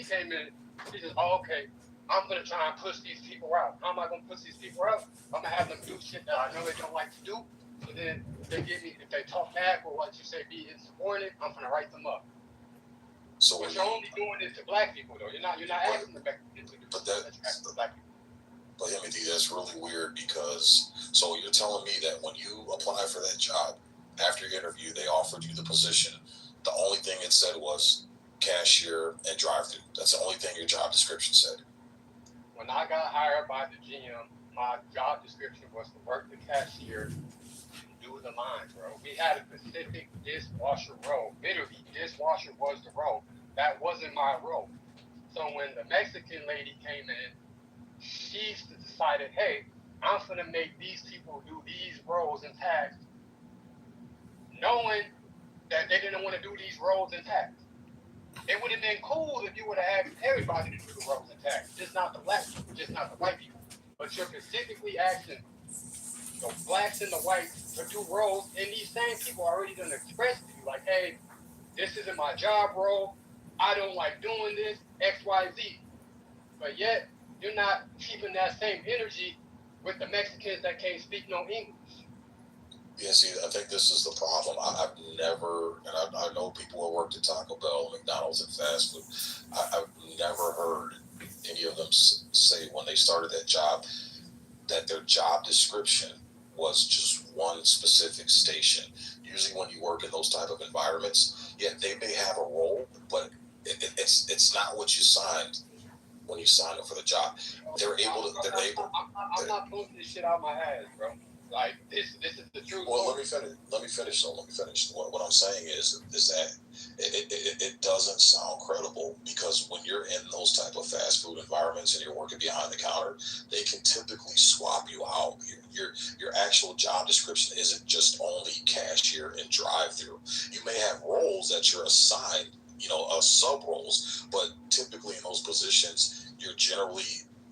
came in. He says, "Oh, okay. I'm gonna try and push these people out. How am I gonna push these people out? I'm gonna have them do shit that I know they don't like to do. So then they give me, if they talk back or what you say be insubordinate, I'm gonna write them up." So but you're only doing it to black people though. You're not asking the black people to do but that's to black people. But I mean, that's really weird because so you're telling me that when you applied for that job, after your interview, they offered you the position. The only thing it said was cashier and drive-through. That's the only thing your job description said. When I got hired by the GM, my job description was to work the cashier, do the lines, bro. We had a specific dishwasher role. Literally, dishwasher was the role. That wasn't my role. So when the Mexican lady came in, she decided, hey, I'm going to make these people do these roles and tasks, knowing that they didn't want to do these roles and tasks. It would have been cool if you would have asked everybody to do the roles and tasks, just not the black people, just not the white people. But you're specifically asking the blacks and the whites to do roles, and these same people are already going to express to you, like, hey, this isn't my job role, I don't like doing this, X, Y, Z. But yet, you're not keeping that same energy with the Mexicans that can't speak no English. Yeah, see, I think this is the problem. I've never, and I know people who worked at Taco Bell, McDonald's, and fast food. I've never heard any of them say when they started that job that their job description was just one specific station. Usually when you work in those type of environments, yeah, they may have a role, but it's not what you signed when you signed up for the job. I'm not pulling this shit out of my ass, bro. Like this is the truth. Well, let me finish. What I'm saying is that it doesn't sound credible because when you're in those type of fast food environments and you're working behind the counter, they can typically swap you out. Your actual job description isn't just only cashier and drive-through. You may have roles that you're assigned, sub roles, but typically in those positions, you're generally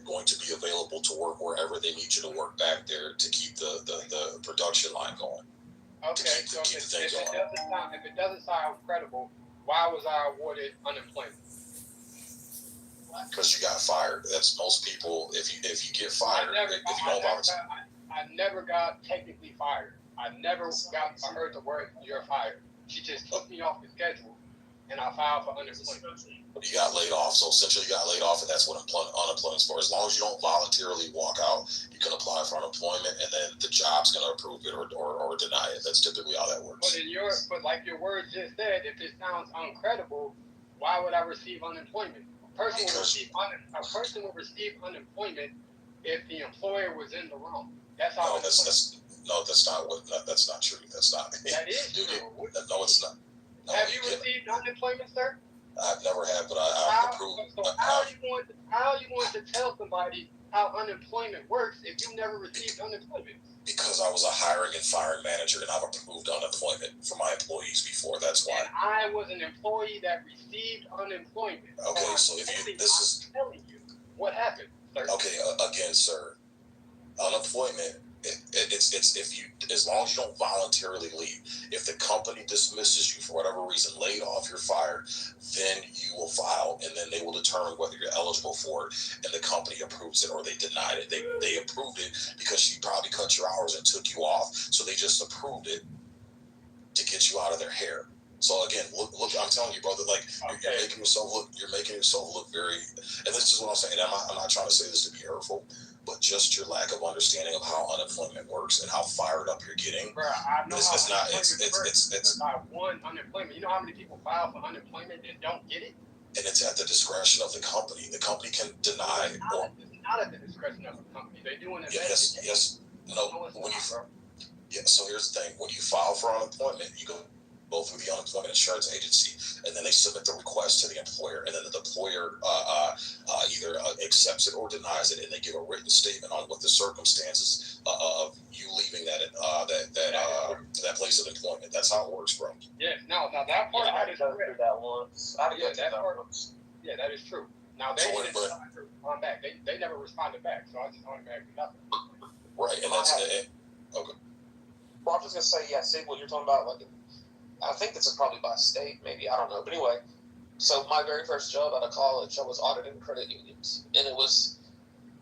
going to be available to work wherever they need you to work back there to keep the production line going. Okay, so if it doesn't sound credible, why was I awarded unemployment? Because you got fired. That's most people. If you get fired, I never got technically fired. I heard the word "you're fired." She just took me off the schedule, and I filed for unemployment. But you got laid off. So essentially you got laid off, and that's what unemployment is for. As long as you don't voluntarily walk out, you can apply for unemployment, and then the job's going to approve it or deny it. That's typically how that works. But like your words just said, if it sounds uncredible, why would I receive unemployment? A person will receive unemployment if the employer was in the wrong. That's how. That's not true. That's not. That is true. No, it's not. No, have you received unemployment, sir? I've never had, but I've approved. So how are you going to tell somebody how unemployment works if you never received unemployment? Because I was a hiring and firing manager, and I've approved unemployment for my employees before. That's why. And I was an employee that received unemployment. Okay, so if I'm telling you what happened, sir. Okay, again, sir, unemployment. It's if you, as long as you don't voluntarily leave. If the company dismisses you for whatever reason, laid off, you're fired, then you will file, and then they will determine whether you're eligible for it, and the company approves it or they denied it. They approved it because she probably cut your hours and took you off, so they just approved it to get you out of their hair. So again, look, I'm telling you, brother, like you're making yourself look very, and this is what I'm saying. I'm not trying to say this to be hurtful, but just your lack of understanding of how unemployment works and how fired up you're getting. Bro, I know it's I won unemployment. You know how many people file for unemployment and don't get it? And it's at the discretion of the company. The company can deny. It's not at the discretion of the company. They do an investigation. Yes. No. So here's the thing: when you file for unemployment, you go through the unemployment insurance agency, and then they submit the request to the employer, and then the employer either accepts it or denies it, and they give a written statement on what the circumstances of you leaving that place of employment. That's how it works, bro. Yeah, no, now that part that is correct. That once. Yeah, that is true. Now they didn't respond back. They never responded back, so I just automatically nothing. Right, and that's okay. Well, I'm just gonna say, yeah, see what you're talking about, like. I think this is probably by state, maybe, I don't know. But anyway, So my very first job out of college, I was auditing credit unions, and it was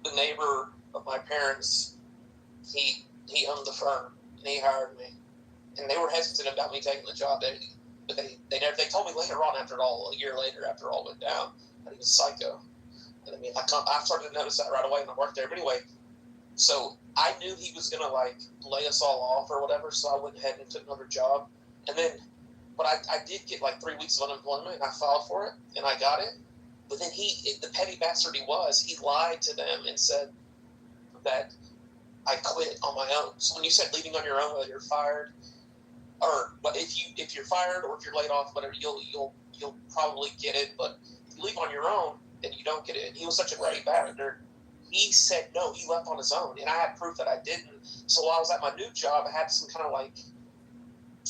the neighbor of my parents. He owned the firm, and he hired me. And they were hesitant about me taking the job. But they told me later on, a year later, after all went down, that he was psycho. And I mean, I started to notice that right away, and I worked there. But anyway, so I knew he was gonna like lay us all off or whatever. So I went ahead and took another job, and then. But I did get like 3 weeks of unemployment, and I filed for it, and I got it. But then the petty bastard he lied to them and said that I quit on my own. So when you said leaving on your own, whether you're fired, or if you're fired or if you're laid off, whatever, you'll probably get it. But if you leave on your own, then you don't get it. And he was such a petty bastard. He said no, he left on his own, and I had proof that I didn't. So while I was at my new job, I had some kind of like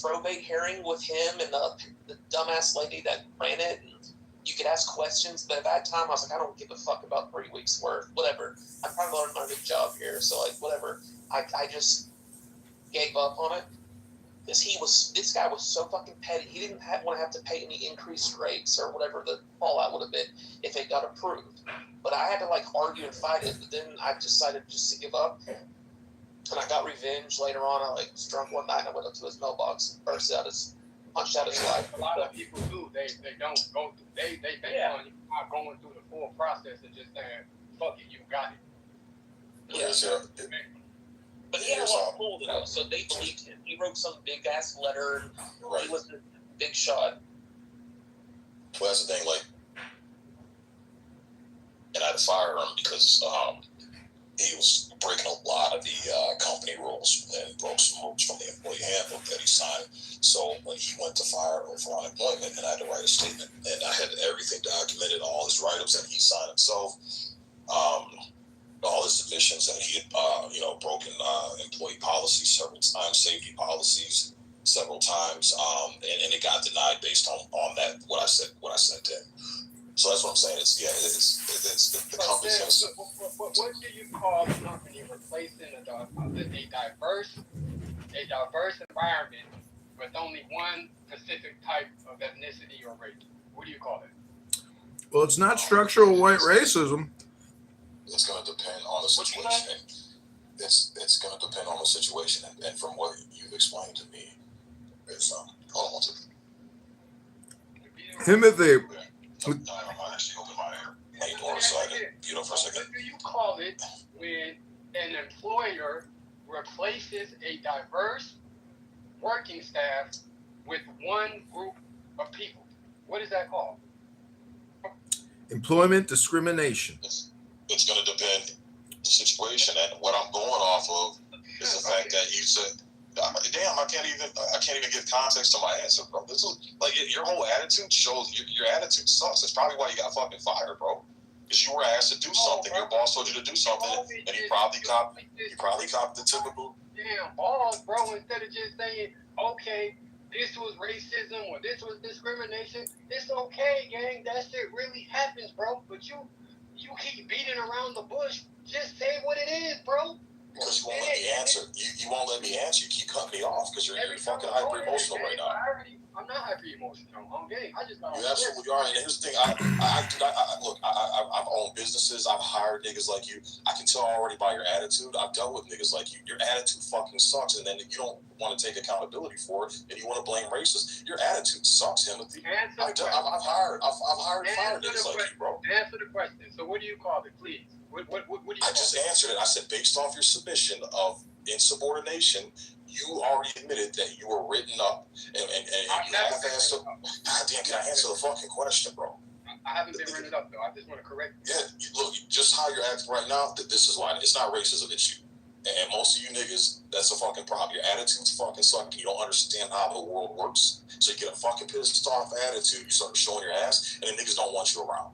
probate hearing with him and the dumbass lady that ran it, and you could ask questions. But at that time, I was like, I don't give a fuck about 3 weeks worth. Whatever. I probably learned my new job here, so like whatever. I just gave up on it because this guy was so fucking petty. He didn't want to have to pay any increased rates or whatever the fallout would have been if it got approved. But I had to like argue and fight it. But then I decided just to give up. And I got revenge later on. I like was drunk one night and I went up to his mailbox and punched out his life. A lot of people do. They don't go through. They on you not going through the full process and just saying, "Fuck it, you got it." Yeah. But he had a lot of pull though, so they believed him. He wrote some big ass letter. Right. He was a big shot. Well, that's the thing. Like, and I had to fire him because he was breaking a lot of the company rules and broke some rules from the employee handbook that he signed. So when he went to fire or for unemployment, and I had to write a statement, and I had everything documented, all his write-ups that he signed himself, all his submissions that he had, broken employee policies several times, safety policies several times, and it got denied based on that what I said to him. So that's what I'm saying. It's the company's going to. What do you call the company replacing a diverse environment with only one specific type of ethnicity or race? What do you call it? Well, it's not structural white racism. It's going to depend on the situation. It's going to depend on the situation, and from what you've explained to me, it's hold on to Timothy. I'm actually open my main door so I can mute up for a second. What do you call it when an employer replaces a diverse working staff with one group of people? What is that called? Employment discrimination. It's going to depend on the situation, and what I'm going off of is the fact that you said, damn, I can't even give context to my answer, bro. This is like your whole attitude shows your attitude sucks. That's probably why you got fucking fired, bro. Because you were asked to do something. Your boss told you to do something, and you probably copped the typical. Damn balls, bro. Instead of just saying, okay, this was racism or this was discrimination, it's okay, gang. That shit really happens, bro. But you keep beating around the bush. Just say what it is, bro. Because you won't let me answer. You won't let me answer. You keep cutting me off because you're fucking hyper emotional right now. I'm not hyper emotional. I'm gay. I just got. You absolutely are. And here's the thing. Look. I've owned businesses. I've hired niggas like you. I can tell already by your attitude. I've dealt with niggas like you. Your attitude fucking sucks, and then you don't want to take accountability for it, and you want to blame racists. Your attitude sucks, Timothy. I've hired and fired niggas like you, bro. Answer the question. So what do you call it, please? What do you? I just answered it. I said based off your submission of insubordination, you already admitted that you were written up, and you have answered. God damn, can I answer the fucking question, bro? I haven't been written up though. I just want to correct you. Yeah, look, just how you're acting right now. This is why it's not racism, it's you. And most of you niggas, that's a fucking problem. Your attitude's fucking sucking. You don't understand how the world works. So you get a fucking pissed off attitude. You start showing your ass, and then niggas don't want you around.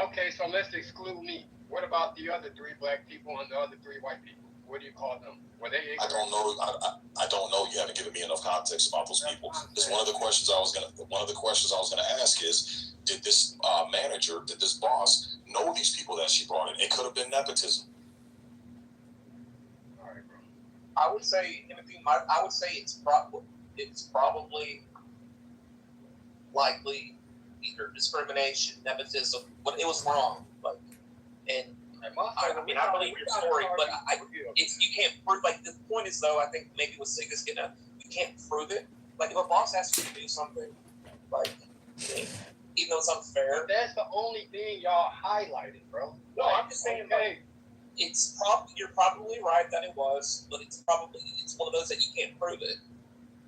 Okay, so let's exclude me. What about the other 3 black people and the other 3 white people? What do you call them? Were they ignorant? I don't know. I don't know. You haven't given me enough context about those people. Because one of the questions I was gonna ask is, did this manager, did this boss know these people that she brought in? It could have been nepotism. All right, bro. I would say it's probably likely either discrimination, nepotism, but it was wrong. Like, and I mean, I believe your story, but you can't prove. Like, the point is, though, I think maybe what Sig is getting at, you can't prove it. Like, if a boss asks you to do something, like, even though it's unfair, that's the only thing y'all highlighted, bro. No, I'm just saying, like, you're probably right that it was, but it's one of those that you can't prove it,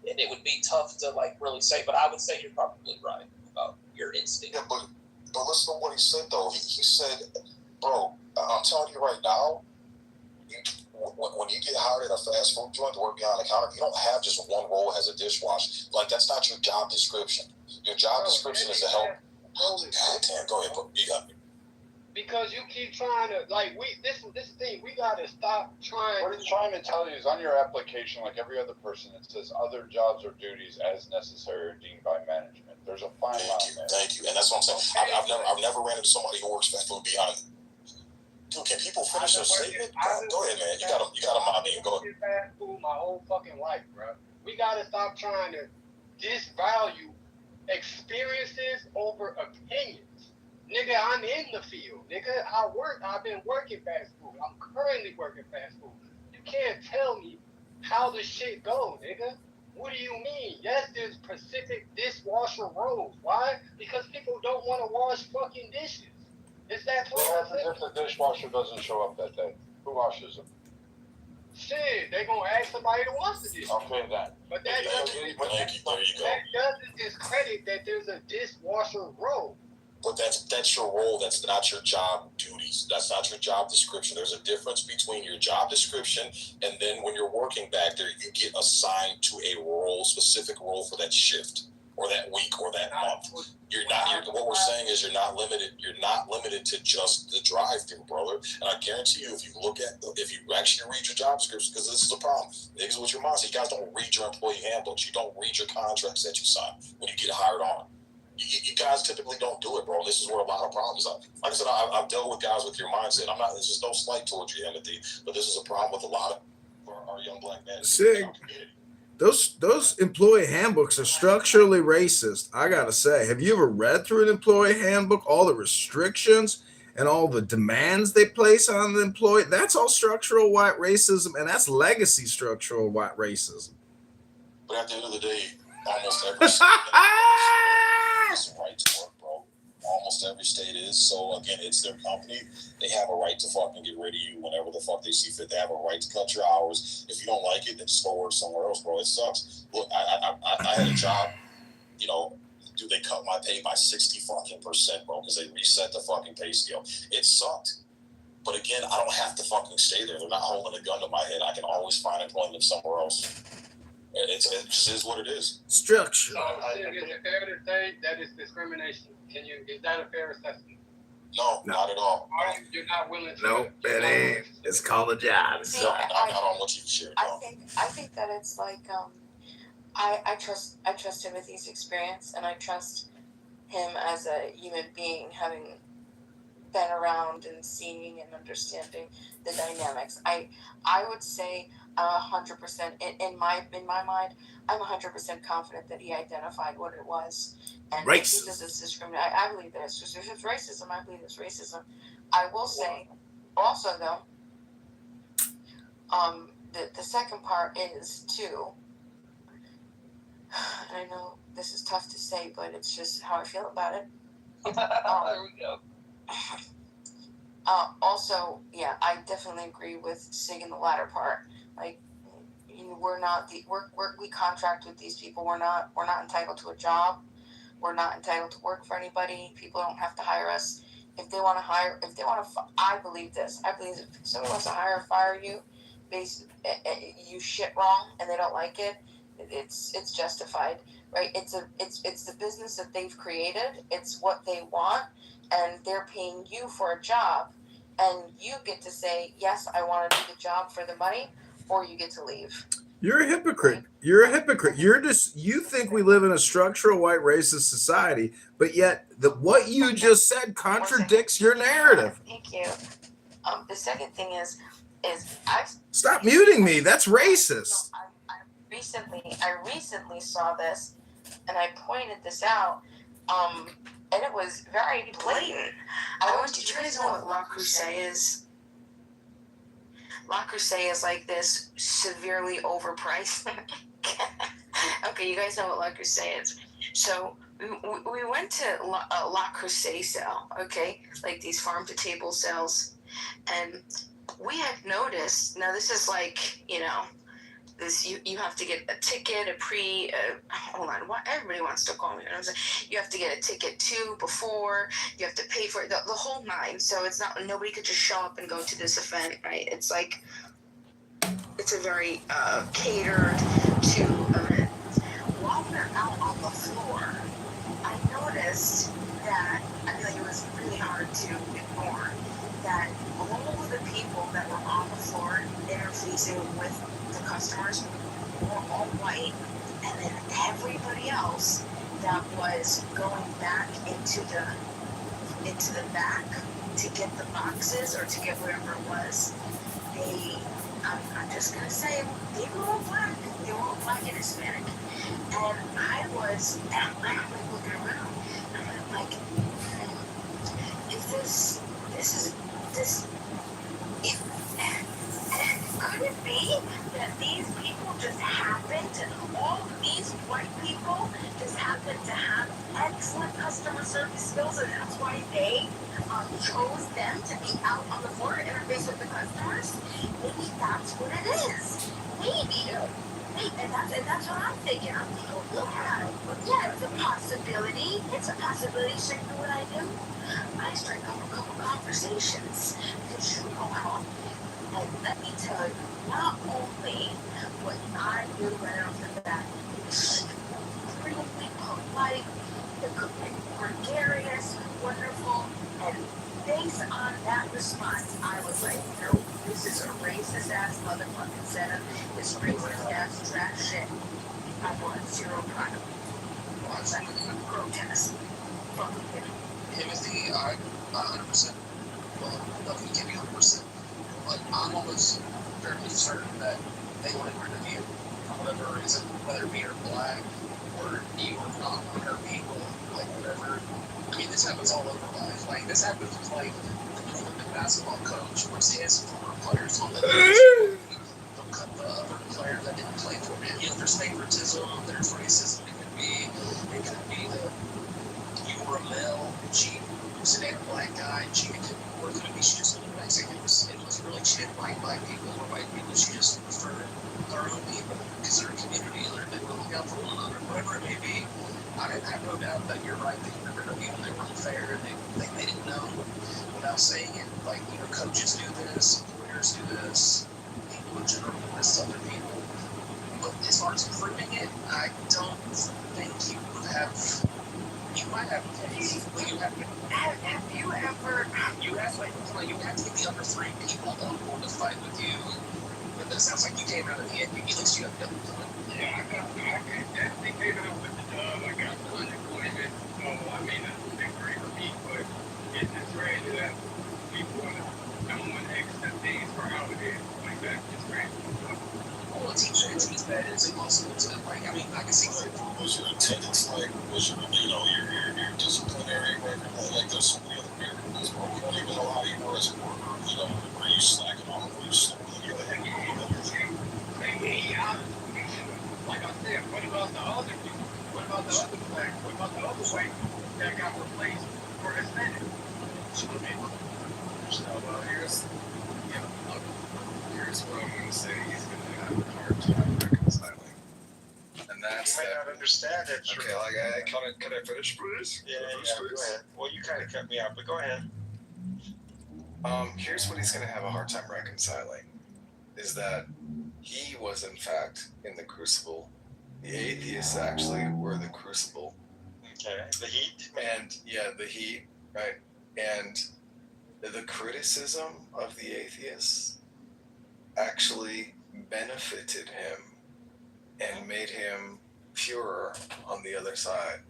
and it would be tough to like really say. But I would say you're probably right about your instinct. Yeah, but listen to what he said though. He said, bro, I'm telling you right now, when you get hired at a fast food joint to work behind the counter, you don't have just one role as a dishwasher. Like, that's not your job description. Your job description is to help. God damn, go ahead, you got me. Because you keep trying to, like, this thing, we gotta stop trying. What he's trying to tell you is on your application, like every other person, it says other jobs or duties as necessary or deemed by management. There's a fine line there. Thank you, and that's what I'm saying. I've never ran into somebody who works fast food behind. Dude, can people finish their statement? Go ahead, man. You gotta mind me. Go ahead. Fast food my whole fucking life, bro. We gotta stop trying to disvalue experiences over opinions. Nigga, I'm in the field. Nigga, I've been working fast food. I'm currently working fast food. You can't tell me how the shit go, nigga. What do you mean? Yes, there's specific dishwasher roles. Why? Because people don't want to wash fucking dishes. Is that What happens if the dishwasher doesn't show up that day? Who washes them? Shit, they gonna ask somebody to wash the dishes. Okay, then. But that doesn't discredit that there's a dishwasher role. But that's your role. That's not your job duties. That's not your job description. There's a difference between your job description and then when you're working back there, you get assigned to a role, specific role for that shift or that week or that month. What we're saying is you're not limited to just the drive-through, brother. And I guarantee you, if you actually read your job description, because this is the problem. Niggas with your mindset, you guys don't read your employee handbooks. You don't read your contracts that you sign when you get hired on. You guys typically don't do it, bro. This is where a lot of problems are. Like I said, I've dealt with guys with your mindset. There's just no slight towards your empathy, but this is a problem with a lot of our young black men. Sig, those employee handbooks are structurally racist. I gotta say, have you ever read through an employee handbook? All the restrictions and all the demands they place on the employee. That's all structural white racism, and that's legacy structural white racism. But at the end of the day, almost every state has a right to work, bro. Almost every state is. So again, it's their company. They have a right to fucking get rid of you whenever the fuck they see fit. They have a right to cut your hours. If you don't like it, then just go work somewhere else, bro. It sucks. Look, I had a job, dude, they cut my pay by 60%, bro, because they reset the fucking pay scale. It sucked. But again, I don't have to fucking stay there. They're not holding a gun to my head. I can always find employment somewhere else. It just is what it is. Structure. So, is it fair to say that is discrimination? Is that a fair assessment? No, not at all. You're not willing to. No, it ain't. It's called a job. No, not on what you've shared. No. I think that it's like I trust Timothy's experience, and I trust him as a human being, having been around and seeing and understanding the dynamics. I would say 100% in my mind, I'm 100% confident that he identified what it was. And if he says it's discrimination, I believe that it's just, if it's racism, I believe it's racism. I will say also though, the second part is too, and I know this is tough to say, but it's just how I feel about it. There we go. Also, yeah, I definitely agree with Sig in the latter part. Like, we contract with these people. We're not entitled to a job. We're not entitled to work for anybody. People don't have to hire us. If they want to I believe this. I believe if someone wants to hire or fire you, you shit wrong and they don't like it, it's justified, right? It's the business that they've created. It's what they want, and they're paying you for a job, and you get to say, yes, I want to do the job for the money, or you get to leave. You're a hypocrite. You're a hypocrite. You think we live in a structural white racist society, but yet what you just said contradicts your narrative. Thank you. The second thing is Stop muting me. That's racist. I recently saw this, and I pointed this out. and it was very blatant. Did you guys know what La Crusade is? La Crusade is like this severely overpriced. Okay, you guys know what La Crusade is. So we went to La Crusade sale, okay, like these farm to table sales, and we had noticed. Now this is like, you know, this you have to get a ticket, hold on, what everybody wants to call me. You know what I'm saying? You have to get a ticket too before. You have to pay for it, the whole nine. So it's not, nobody could just show up and go to this event, right? It's like, it's a very catered to event. While we're out on the floor, I noticed that, I feel like it was really hard to ignore, that all of the people that were on the floor interfacing with the customers were all white, and then everybody else that was going back into the back to get the boxes or to get whatever it was, I'm just gonna say, they were all black. They were all black and Hispanic. And I'm like looking around, and I'm like, could it be that these people just happened to, all of these white people just happen to have excellent customer service skills, and that's why they chose them to be out on the floor to interface with the customers? Maybe that's what it is. Maybe. And that's what I'm thinking. I'm thinking, yeah, it's a possibility. It's a possibility. So you know what I do? I strike up a couple conversations, because you know how. And let me tell you, not only was I knew right off the bat, it was extremely polite, gregarious, wonderful, and based on that response, I was like, nope, this is a racist ass motherfucking setup. This racist ass trash shit. I want zero product. Once I protest. Fuck him. Timothy, I 100%. Well, nothing can be 100%. Like, I'm almost fairly certain that they wanted to interview for whatever reason, whether it be you're black or you are not other people, like whatever. I mean, this happens all over life. Like, this happens with, like, the basketball coach, once he has former players on the team, they'll cut the other player that didn't play for him. You know, there's favoritism, there's racism. It could be that you were a male and she was a black guy and she didn't work, it could be she just looked Mexican. It was really, she didn't like black people or white people. She just preferred her own people because they're a community, they will look out for one another, whatever it may be. I have no doubt that you're right, that you're going to be when they were unfair and they didn't know without saying it. Like, you know, coaches do this, employers do this, people in general do this to other people. But as far as proving it, I don't think you would have. You might have a case, but you have to. Have you ever? You have you have to get the other three people on board to fight with you. But it sounds like you came out of the end. At least you have done it. Yeah, I definitely came out with the job. I got the unemployment. I mean, that's a big great for me, but it's just crazy that people don't accept things for how it is. Like, that's just crazy. Well, it's bad. It's impossible to, like, I mean, I can see, like, What was your attendance like? Was your, you know, your disciplinary record? Like, there's so many other variables, but we don't even know how you were as a worker. You know, were you slacking off? Were you slacking Like I said, what about the other people? What about the other blacks? What about the other white people that got replaced for Hispanic? So here's what I'm going to say. He's going to have a hard time reconciling, and that's You may not understand it. okay. Like, can I finish, please? Yeah, go ahead. Well, you kind of cut me off, but go ahead. Here's what he's going to have a hard time reconciling: is that he was in fact in the crucible. The atheists actually were the crucible. Okay, the heat. And yeah, the heat, right? And the criticism of the atheists actually benefited him and made him purer on the other side.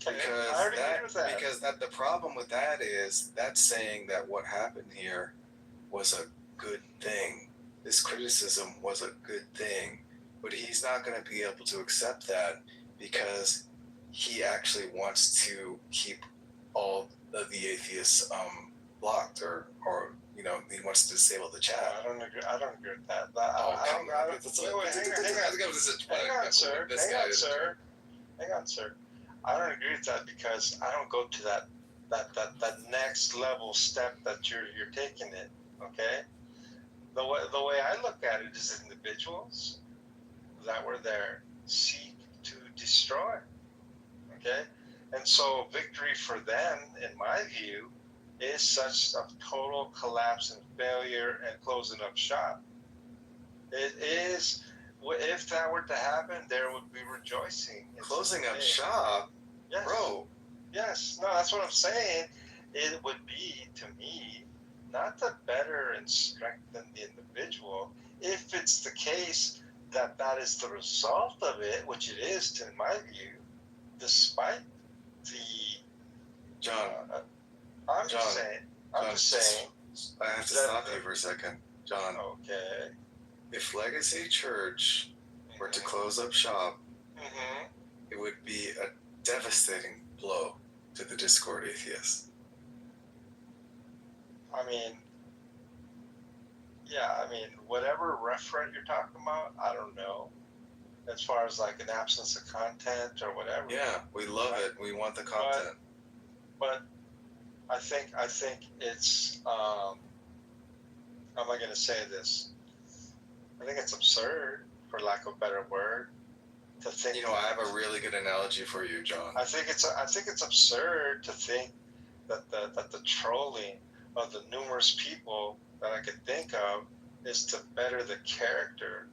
Okay, I already agree with that. Because the problem with that is that's saying that what happened here was a good thing. This criticism was a good thing, but he's not going to be able to accept that because he actually wants to keep all of the atheists blocked, or he wants to disable the chat. I don't agree with that. Hang on, sir. Hang on, sir. I don't agree with that because I don't go to that next level step that you're taking it. Okay. The way I look at it is individuals that were there seek to destroy. Okay, and so victory for them, in my view, is such a total collapse and failure and closing up shop. It is. If that were to happen, there would be rejoicing. Closing up shop, yes. Bro. Yes, no, that's what I'm saying. It would be, to me, not to better and strengthen the individual, if it's the case that that is the result of it, which it is, to my view, despite the John. I'm just saying. I have to stop you for a second, John. Okay. If Legacy Church were to close up shop, it would be a devastating blow to the Discord atheists. I mean, whatever referent you're talking about, I don't know. As far as like an absence of content or whatever. Yeah, we love it. We want the content. But I think it's how am I going to say this? I think it's absurd, for lack of a better word, to think. I have a really good analogy for you, John. I think it's absurd to think that the trolling of the numerous people that I could think of is to better the character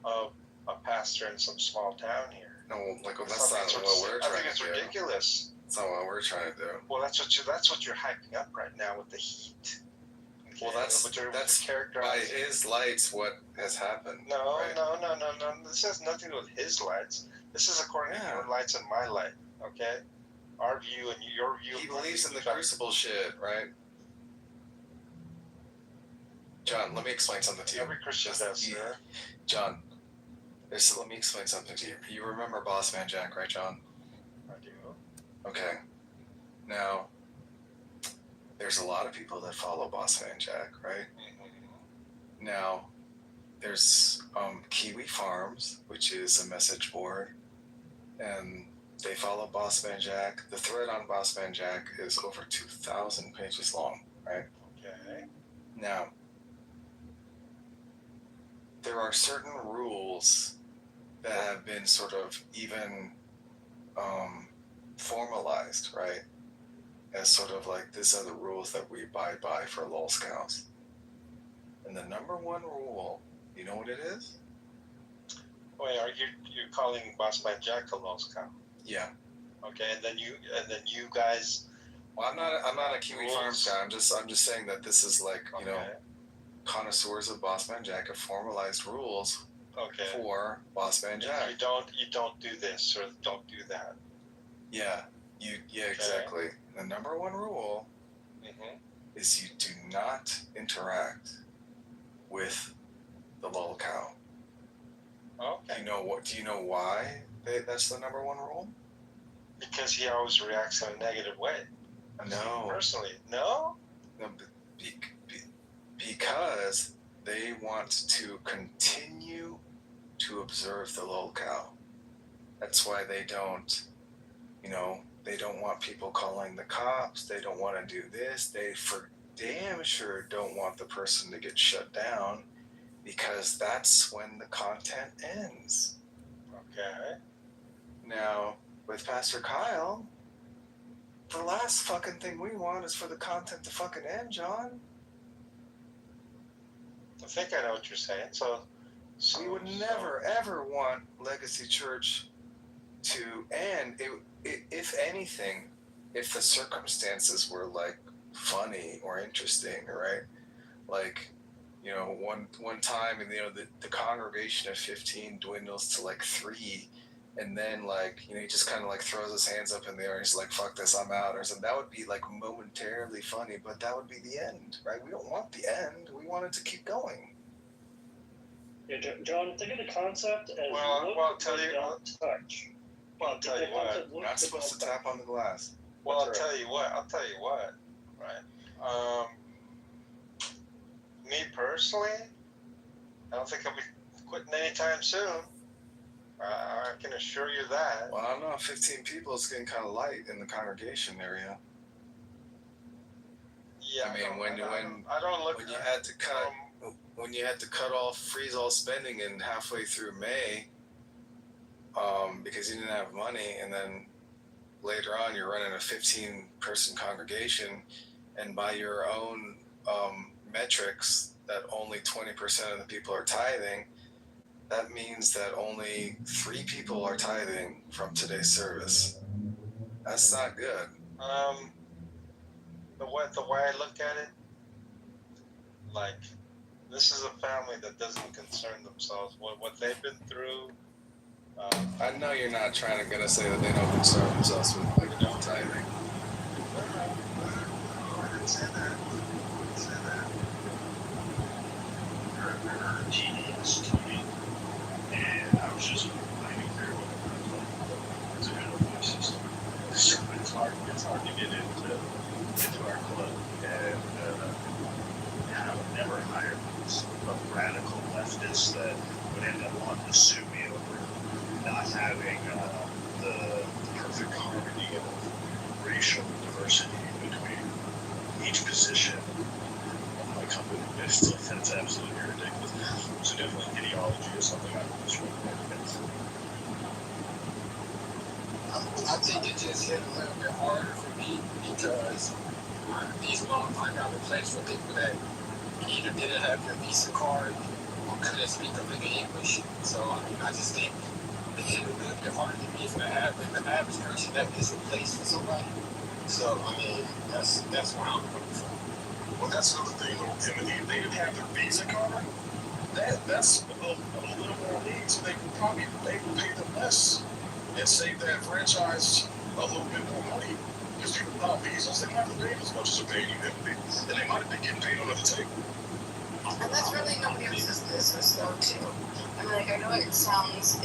of a pastor in some small town here. No, that's not what we're trying to do. I think it's ridiculous. That's not what we're trying to do. Well, that's what you're hyping up right now with the heat. Okay? Well, that's character by his lights what has happened. No. This has nothing to do with his lights. This is according to your lights and my light. Okay, our view and your view. He believes in the crucible shit, right? John, let me explain something to you. Every Christian does, sir. John, let me explain something to you. You remember Bossman Jack, right, John? I do. Okay. Now, there's a lot of people that follow Bossman Jack, right? Mm-hmm. Now, there's Kiwi Farms, which is a message board, and they follow Bossman Jack. The thread on Bossman Jack is over 2,000 pages long, right? Okay. Now, there are certain rules that have been sort of even formalized, right? As sort of like, these are the rules that we abide by for Lol Scouts. And the number one rule, you know what it is? Wait, are you're calling Bossman Jack a Lol Scout? Yeah. Okay, and then you guys. Well, I'm not a Kiwi Farms guy. I'm just saying that this is like, connoisseurs of Bossman Jack have formalized rules for Bossman Jack. You don't do this or don't do that. Yeah. Exactly. The number one rule is you do not interact with the lol cow. Okay. Do you know why that's the number one rule? Because he always reacts in a negative way. No. Personally, no. No, because they want to continue to observe the lol cow. That's why they don't, they don't want people calling the cops. They don't want to do this. They for damn sure don't want the person to get shut down, because that's when the content ends. Okay. Now, with Pastor Kyle, the last fucking thing we want is for the content to fucking end, John. I think I know what you're saying. So we would never, ever want Legacy Church to end. If anything, if the circumstances were like funny or interesting, right? Like, one time, and the congregation of 15 dwindles to like 3, and then he just kind of like throws his hands up in the air and he's like, "Fuck this, I'm out," or something. That would be like momentarily funny, but that would be the end, right? We don't want the end. We want it to keep going. Yeah, John, think of the concept as I'll tell you. don't touch. Well, I'll tell you what. You're not supposed to tap on the glass. Well, I'll tell you what. Right. Me personally, I don't think I'll be quitting anytime soon. I can assure you that. Well, I don't know. 15 people is getting kind of light in the congregation area. Yeah. I mean, when you had to freeze all spending in halfway through May, because you didn't have money, and then later on you're running a 15-person congregation, and by your own metrics that only 20% of the people are tithing, that means that only 3 people are tithing from today's service. That's not good. The way I look at it, like, this is a family that doesn't concern themselves what they've been through. I know you're not trying to get us to say that they don't concern themselves with tithing. I didn't say that. You're genius to me. And I was just finding clear what it's a good belief system. It's hard to get into our club, and I would never hire a radical leftist that would end up wanting to sue me over not having the perfect harmony of racial diversity between each position of my company. That's absolutely ridiculous. So definitely ideology is something I would just recommend against. I think it just hit a little bit harder for me because these motherfuckers got replaced for people that either didn't have their Visa card or couldn't speak a lick of English. So I just think it hit a little bit harder to me for the average person that is replaced for somebody. So that's where I'm coming from. Well, that's another thing, though, Timothy. If they didn't have their Visa card, that's a little more need, so they would pay them less and save that franchise a little bit more money. Because people without visas, they don't have to pay as much as they're paying you, and they might have been getting paid under the table. And that's really nobody else's business, though, too. I mean, like, I know it sounds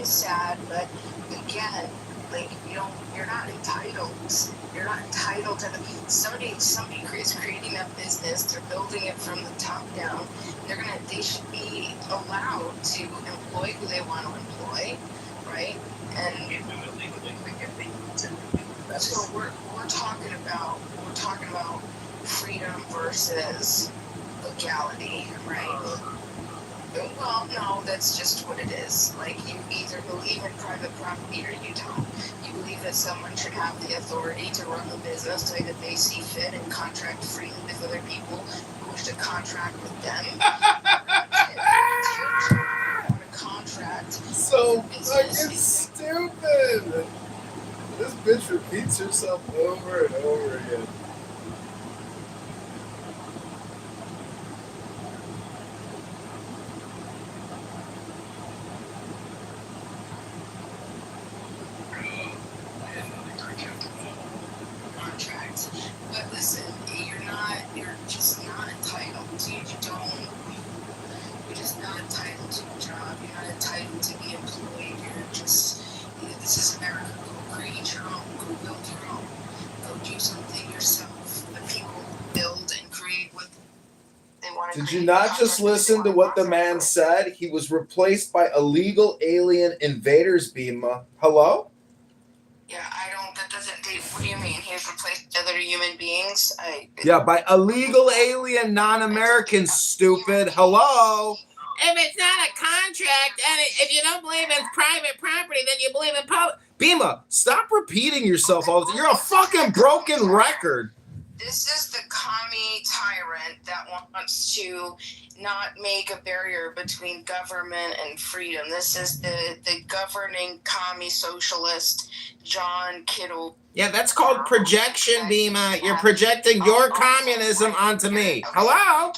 sad, but again, like, you're not entitled. You're not entitled to somebody is creating that business. They're building it from the top down. They should be allowed to employ who they want to employ, right? And so we're talking about freedom versus legality, right? Well, no, that's just what it is. Like, you either believe in private property or you don't. You believe that someone should have the authority to run the business the way that they see fit and contract freely with other people who wish to contract with them. Contract. So fucking stupid. This bitch repeats herself over and over again. Contract. But listen, you're just not entitled to, you're just not entitled to a job. You're not entitled to be employed. This is America. Go create your own. Go build your own. Go do something yourself. The people build and create what they want to create. Did you not just listen to what the man said? He was replaced by illegal alien invaders, Bima. Hello? Yeah, what do you mean? He was replaced by other human beings? Yeah, by illegal alien non-Americans, stupid. Hello? If it's not a contract, and if you don't believe in private property, then you believe in public. Bima, stop repeating yourself all the time. You're a fucking broken record. This is the commie tyrant that wants to not make a barrier between government and freedom. This is the governing commie socialist, John Kitover. Yeah, that's called projection, Bima. You're projecting your communism onto me. Hello?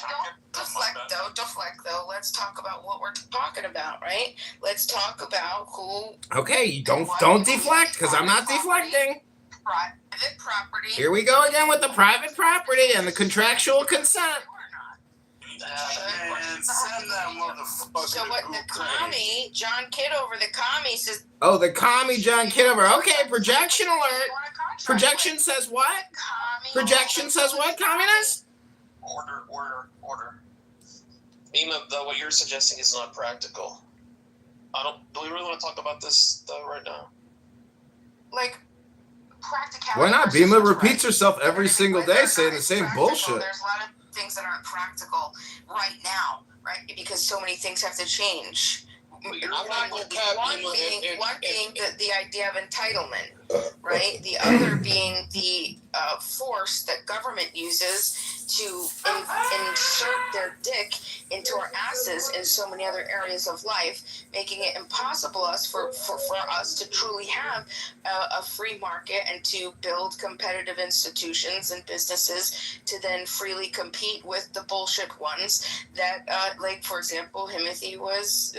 Deflect though. Let's talk about what we're talking about, right? Let's talk about who. Okay, don't deflect, because I'm not deflecting. Private property. Here we go again with the private property and the contractual consent. Man, send that motherfucker. So what the commie, John Kitover, the commie says. Oh, the commie John Kitover. Okay, projection alert. Projection says what? Projection says what, communist? Order. Bima, though, what you're suggesting is not practical. Do we really want to talk about this, though, right now? Like, practicality. Why not? versus Bima what's repeats right. herself every Whether single or day not saying the it's same practical, bullshit. There's a lot of things that aren't practical right now, right? Because so many things have to change. I'm not gonna cap One being the idea of entitlement, right? The other being the force that government uses to insert their dick into our asses in so many other areas of life, making it impossible for us to truly have a free market and to build competitive institutions and businesses to then freely compete with the bullshit ones that, like, for example, Himothy was,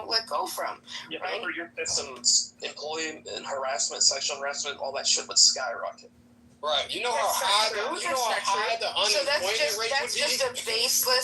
let go from. Yeah, right? but your systems, employee and harassment, sexual harassment, all that shit would skyrocket. Right. You know how high the unemployment rate would be?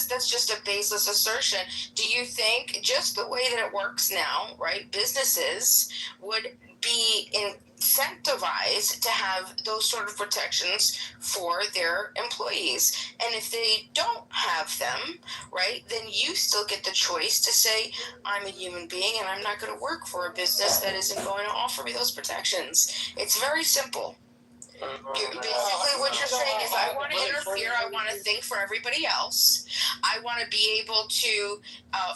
That's just a baseless assertion. Do you think just the way that it works now, right? Businesses would be incentivized to have those sort of protections for their employees. And if they don't have them, right, then you still get the choice to say, I'm a human being and I'm not going to work for a business that isn't going to offer me those protections. It's very simple. Basically, what you're saying is, I want to interfere. I want to think for everybody else. I want to be able to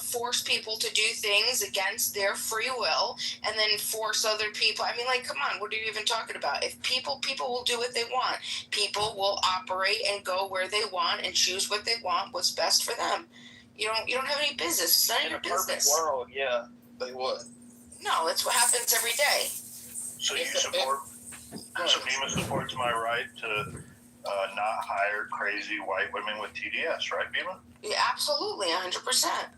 force people to do things against their free will, and then force other people. I mean, like, come on, what are you even talking about? If people will do what they want. People will operate and go where they want and choose what they want, what's best for them. You don't have any business. It's not your business. In a perfect world, yeah, they would. No, it's what happens every day. So you support? So Bima supports my right to not hire crazy white women with TDS, right, Bima? Yeah, absolutely, 100%.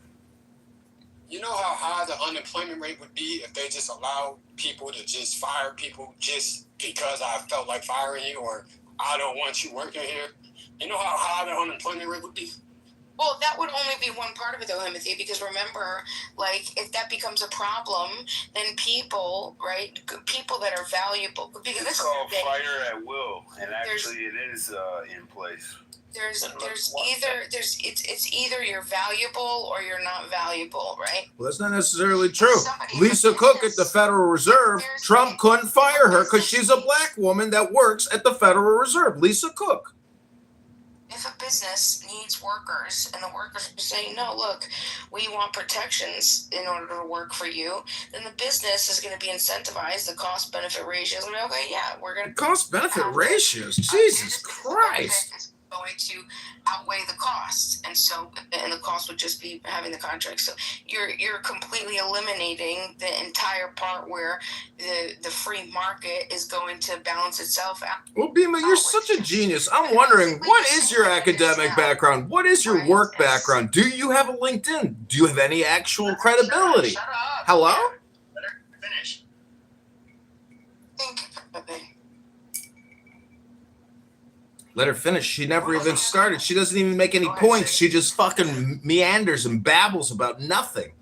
You know how high the unemployment rate would be if they just allowed people to just fire people just because I felt like firing you, or I don't want you working here? You know how high the unemployment rate would be? Well, that would only be one part of it, though, Timothy, because remember, like, if that becomes a problem, then people, right, people that are valuable, because it's called fire at will, and actually it is in place. It's either you're valuable or you're not valuable, right? Well, that's not necessarily true. Lisa Cook at the Federal Reserve, Trump couldn't fire her because she's a black woman that works at the Federal Reserve. Lisa Cook. If a business needs workers and the workers are saying, no, look, we want protections in order to work for you, then the business is going to be incentivized. The cost-benefit ratio is going to be, okay, yeah, we're going to... Cost-benefit ratios? Jesus Christ. Is going to outweigh the cost, and the cost would just be having the contract. So you're completely eliminating the entire part where the free market is going to balance itself out. Well, Bima, you're such a genius. I'm wondering, what is your academic background? What is your work background? Do you have a LinkedIn? Do you have any actual credibility? Shut up. Hello? Let her finish. Think of it. Let her finish. She never even started. She doesn't even make any points. She just fucking meanders and babbles about nothing.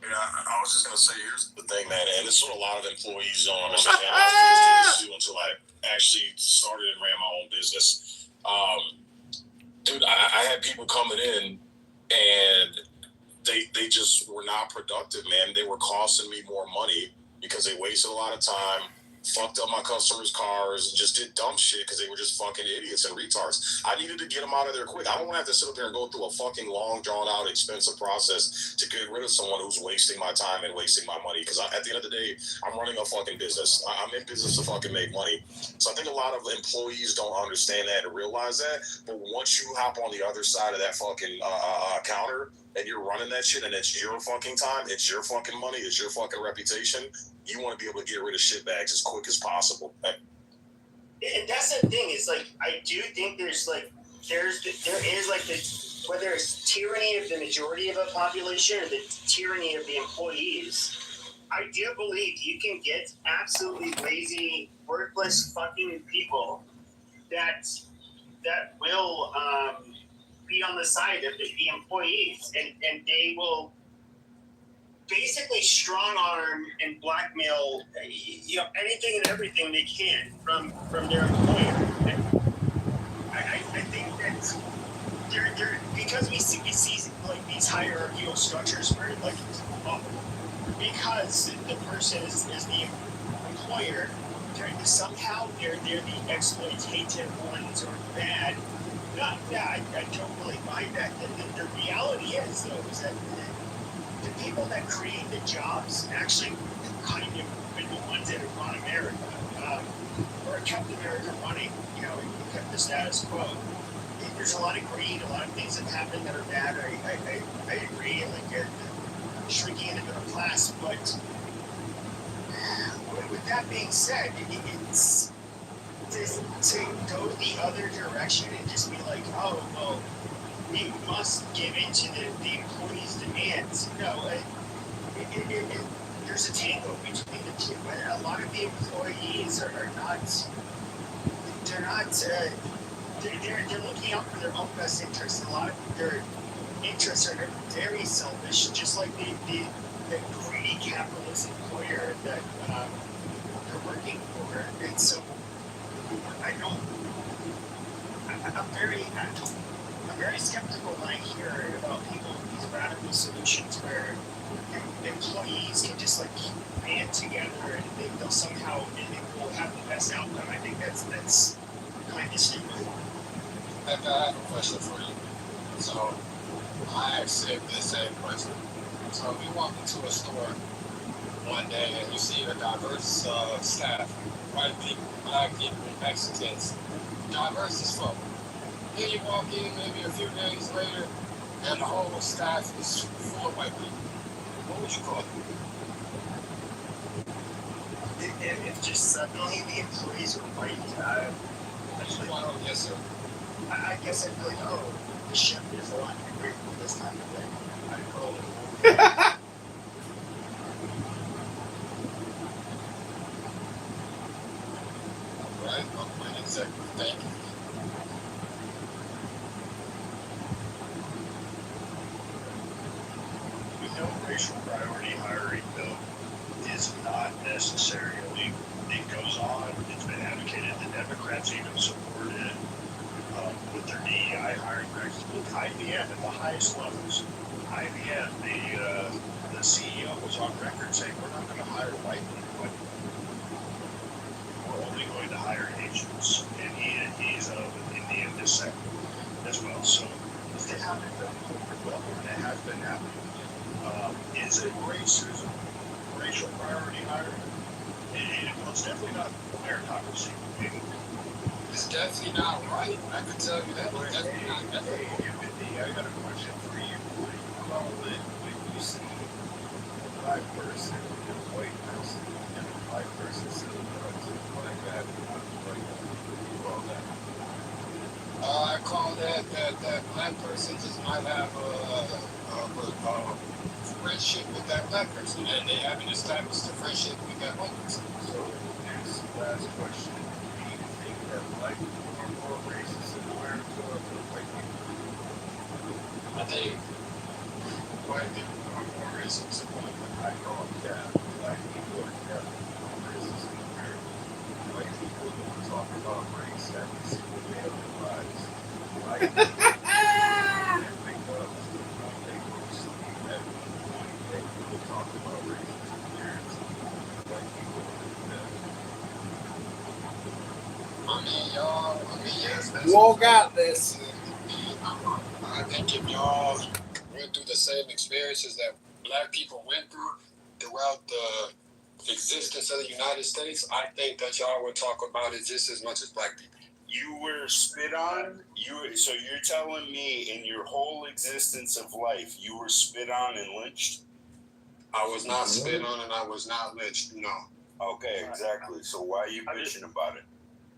Yeah, I was just gonna say, here's the thing, man, and this is what a lot of employees don't understand. I was doing until I actually started and ran my own business. Dude, I had people coming in and they just were not productive, man. They were costing me more money because they wasted a lot of time, fucked up my customers' cars, and just did dumb shit because they were just fucking idiots and retards. I needed to get them out of there quick. I don't want to have to sit up there and go through a fucking long, drawn-out, expensive process to get rid of someone who's wasting my time and wasting my money. Because at the end of the day, I'm running a fucking business. I'm in business to fucking make money. So I think a lot of employees don't understand that and realize that. But once you hop on the other side of that fucking counter and you're running that shit and it's your fucking time, it's your fucking money, it's your fucking reputation, you want to be able to get rid of shitbags as quick as possible. And that's the thing, is like, I do think there is like the, whether it's tyranny of the majority of a population or the tyranny of the employees, I do believe you can get absolutely lazy, worthless fucking people that will be on the side of the employees, and they will basically strong arm and blackmail, anything and everything they can from their employer. I think that they're because we see like these hierarchical structures where like because the person is the employer, somehow they're the exploitative ones or bad. Not that I don't really mind that. The reality is though is that the people that create the jobs actually kind of been the ones that have run America, or kept America running, kept the status quo. There's a lot of greed, a lot of things that happen that are bad. I agree, like shrinking in the middle class, but with that being said, it's to go the other direction and just be like, oh, well, we must give in to the employees' demands. No, there's a tango between the two. A lot of the employees are not. They're looking out for their own best interests. A lot of their interests are very selfish, just like the greedy capitalist employer that they're working for. And so I'm very skeptical when I hear about people with these radical solutions where employees can just like band together and they'll somehow it will have the best outcome. I think that's kind of stupid. I have a question for you. So I actually have the same question. So if you walk into a store one day and you see a diverse staff, white people, black people, Mexicans, diverse as fuck. Then you walk in maybe a few days later and the whole staff is full of white people. What would you call it? If just suddenly the employees are white, yes, sir. I guess I'd be like, oh, the chef is a lot grateful this time of day. I'd call it. Right? Okay, exactly. Thank you. We know racial priority hiring, though, is not necessary illegal. It goes on. It's been advocated. The Democrats even supported it with their DEI hiring practices. With IBM at the highest levels. IBM, the CEO was on record saying, we're not going to hire white people. We're only going to hire Asians. And he's of Indian descent as well. So it's been happening at the corporate level, and it has been happening. Is it racism, racial priority hiring? It's definitely not meritocracy. It's definitely not right. I can tell you that. It's definitely not. I got a question for you. What do you call it when you see a black person and a white person and a black person selling drugs and a black guy and a white guy? What do you call that? I call that black person just might have a friendship with that black person, and they haven't established a friendship with that white person. So, next last question. Do you think that black people are more racist in America than white people? I think white people are more racist. I call that black people are definitely more racist in America. White people don't talk about race every single day of their lives. White people wake up, they go to sleep every morning, they will talk about race to their parents. White people don't do that. You all got this. I think if y'all went through the same experiences that black people went through throughout the existence of the United States, I think that y'all would talk about it just as much as black people. You were spit on. So you're telling me in your whole existence of life, you were spit on and lynched? I was not spit on and I was not lynched. No. Okay, exactly. So why are you bitching about it?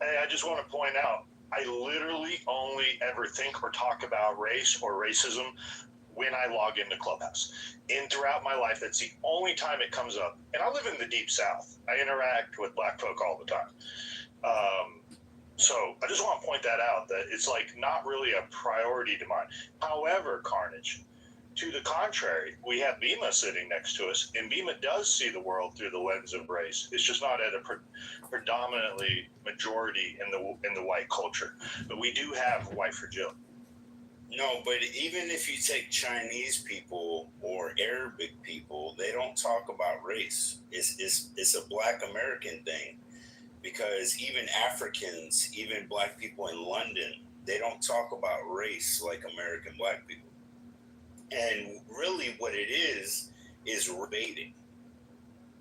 Hey, I just want to point out, I literally only ever think or talk about race or racism when I log into Clubhouse. And throughout my life, that's the only time it comes up. And I live in the Deep South. I interact with black folk all the time. So I just want to point that out, that it's like not really a priority to mine. However, Carnage, To the contrary, we have Bima sitting next to us, and Bima does see the world through the lens of race. It's just not at a predominantly majority in the white culture, but we do have white fragility. No, but even if you take Chinese people or Arabic people, they don't talk about race. It's a Black American thing, because even Africans, even Black people in London, they don't talk about race like American Black people. And really what it is baiting.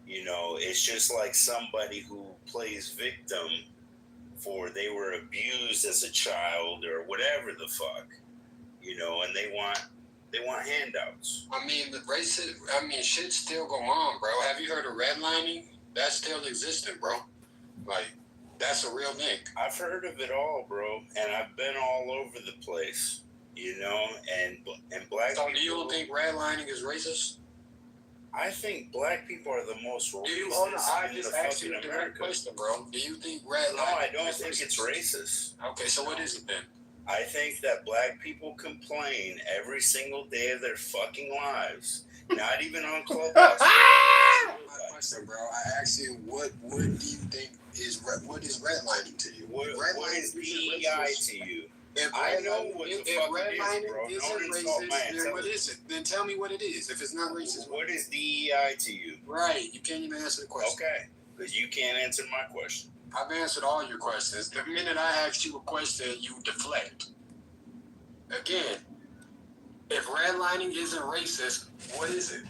You know, it's just like somebody who plays victim for they were abused as a child or whatever the fuck, you know, and they want handouts. I mean, shit's still going on, bro. Have you heard of redlining? That's still existing, bro. Like, that's a real thing. I've heard of it all, bro, and I've been all over the place. You know, and Black so people. Do you think redlining is racist? I think Black people are the most racist. I just asked you a direct question, bro. Do you think redlining? No, I don't think it's racist. Okay, so what is it then? I think that Black people complain every single day of their fucking lives. Not even on Clubhouse. My question, bro. I asked you, what do you think what is redlining to you? What is DEI to you? I know what the fuck redlining isn't racist, then what is it? Then tell me what it is. If it's not racist, what is DEI to you? Right, you can't even answer the question. Okay, because you can't answer my question. I've answered all your questions. The minute I asked you a question, you deflect. Again, if redlining isn't racist, what is it?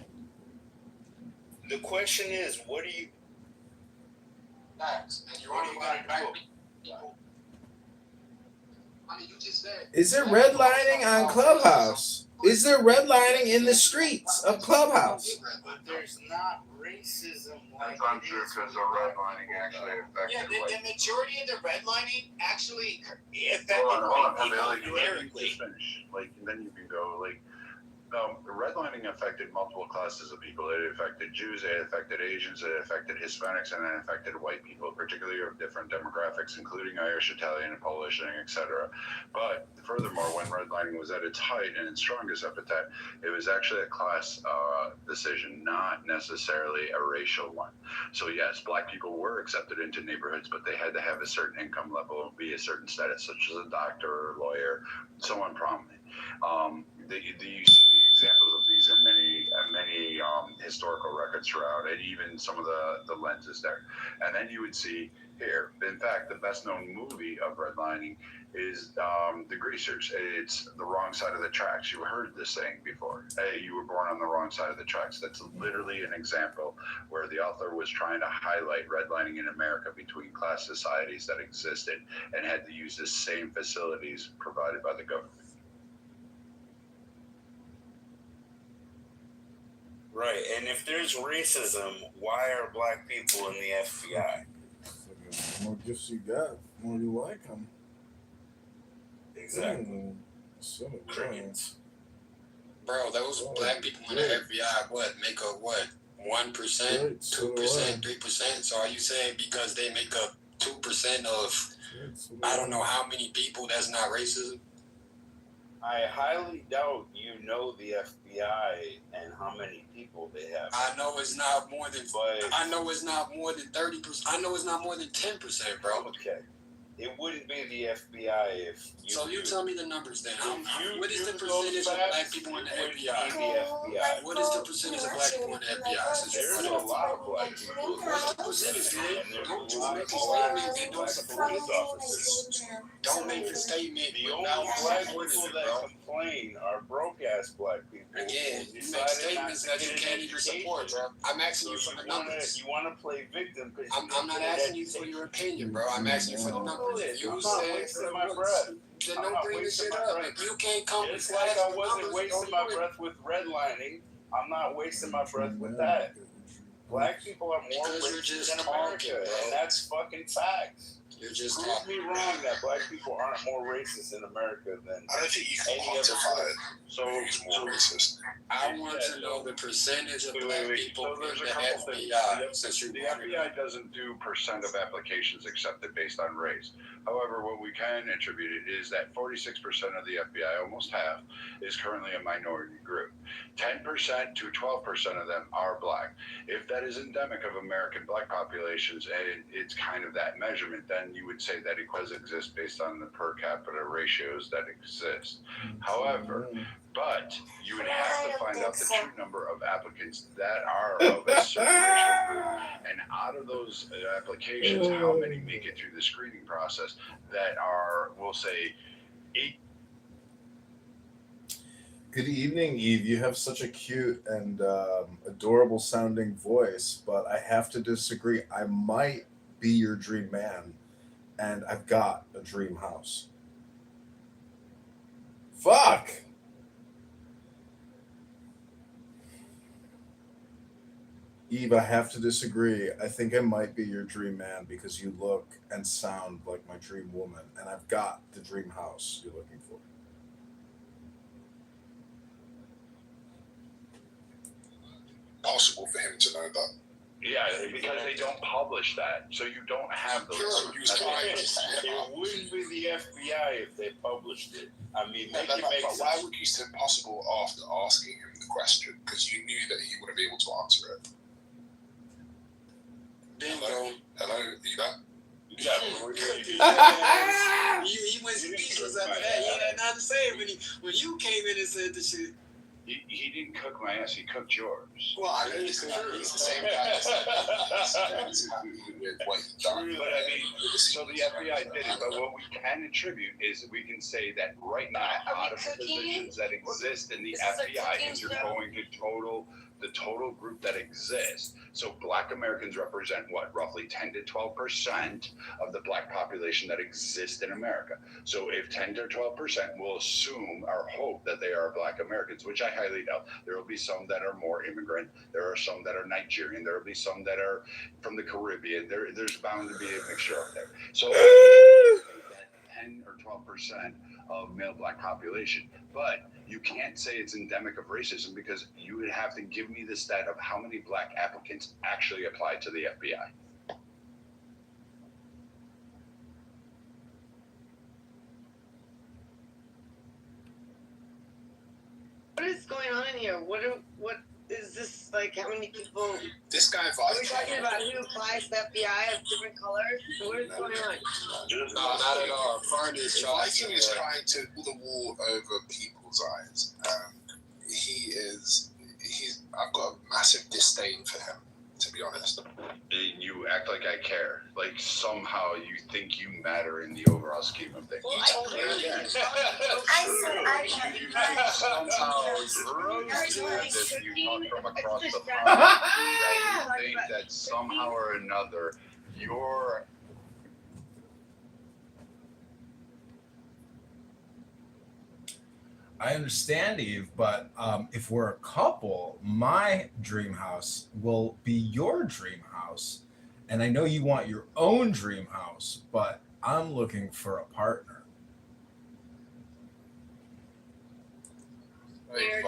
The question is, what do you... Facts. And you only got to back people. I mean, you just said... Is there redlining on Clubhouse? Is there redlining in the streets of Clubhouse? But there's not racism like I'm sure because the redlining actually affected the majority of the redlining actually affected hold on, people let me numerically. just finish. Like, then you can go, like, redlining affected multiple classes of people. It affected Jews, it affected Asians, it affected Hispanics, and it affected white people, particularly of different demographics, including Irish, Italian, and Polish, and etc. But furthermore, when redlining was at its height and its strongest epithet, it was actually a class decision, not necessarily a racial one. So yes, Black people were accepted into neighborhoods, but they had to have a certain income level, be a certain status, such as a doctor or a lawyer, someone prominent. You see the examples of these in many historical records throughout, and even some of the lenses there. And then you would see here, in fact, the best known movie of redlining is The Greasers. It's The Wrong Side of the Tracks. You heard this saying before. Hey, you were born on the wrong side of the tracks. That's literally an example where the author was trying to highlight redlining in America between class societies that existed and had to use the same facilities provided by the government. Right, and if there's racism, why are Black people in the FBI? The more gifts you got, the more you like them. Exactly. Crickets. Bro, those Black people in the FBI, make up 1%, 2%, 3%? So are you saying because they make up 2% of I don't know how many people, that's not racism? I highly doubt you know the FBI and how many people they have. I know it's not more than. I know it's not more than 30%. I know it's not more than 10%, bro. Okay. It wouldn't be the FBI if you. So you tell me the numbers then. What is the percentage of Black people in the FBI? What is the percentage of Black people in the FBI? There's a lot of Black people. What's the percentage, man? Don't just make a statement and don't support it. Don't make a statement. The only Black people that complain are broke ass Black people. Again, you make statements that you can't even support, bro. I'm asking you for the numbers. You want to play victim because I'm not asking you for your opinion, bro. I'm asking you for the numbers. You I'm not said wasting my breath. Then don't bring this shit up. If you can't come Just like I wasn't wasting my breath with redlining, I'm not wasting my breath with that. Black people are more racist than America, and that's fucking facts. You're just Prove me wrong that black people aren't more racist in America than I don't think you can any other quantify it. So Who's more racist? I want to know the percentage of black people So there's in a the couple things. FBI. Since you The FBI doesn't do percent of applications accepted based on race. However, what we can attribute it is that 46% of the FBI, almost half, is currently a minority group. 10% to 12% of them are black. If that is endemic of American black populations and it's kind of that measurement, then you would say that it does exist based on the per capita ratios that exist. However, but you would have to find out the true number of applicants that are of a certain racial group, and out of those applications, how many make it through the screening process that are, we'll say, 8. Good evening, Eve. You have such a cute and adorable sounding voice, but I have to disagree. I might be your dream man, and I've got a dream house. Fuck! Eve, I have to disagree. I think I might be your dream man because you look and sound like my dream woman, and I've got the dream house you're looking for. Possible for him to know that. Yeah, because they don't publish that, so you don't have those. It wouldn't be the FBI if they published it. I mean, make it make but sense. why would you say possible after asking him the question? Because you knew that he wouldn't be able to answer it. Hello, are you there? Yeah, he went speechless after that. He had nothing to say when you came in and said the shit. He didn't cook my ass, he cooked yours. Well, I know he's the same guy. With what he done. But I mean, so the FBI did it, but what we can attribute is we can say that right now, out of the positions that exist in the FBI, if you're going to the total group that exists. So black Americans represent what, roughly 10 to 12% of the black population that exists in America. So if 10 to 12% will assume or hope that they are black Americans, which I highly doubt. There will be some that are more immigrant. There are some that are Nigerian. There will be some that are from the Caribbean. There's bound to be a mixture up there. So that 10 or 12% of male black population. But you can't say it's endemic of racism because you would have to give me the stat of how many black applicants actually applied to the FBI. What is going on in here? What is this, like, how many people? This guy Are we talking about who applies to the FBI of different colors? What is going on? No, not at all. Viking is trying to pull the wool over people's eyes. I've got a massive disdain for him, to be honest. You act like I care. Like somehow you think you matter in the overall scheme of things. Well, I told you that. You think somehow that you talk from across the pond. That you think that somehow or another you're. I understand, Eve, but if we're a couple, my dream house will be your dream house. And I know you want your own dream house, but I'm looking for a partner. You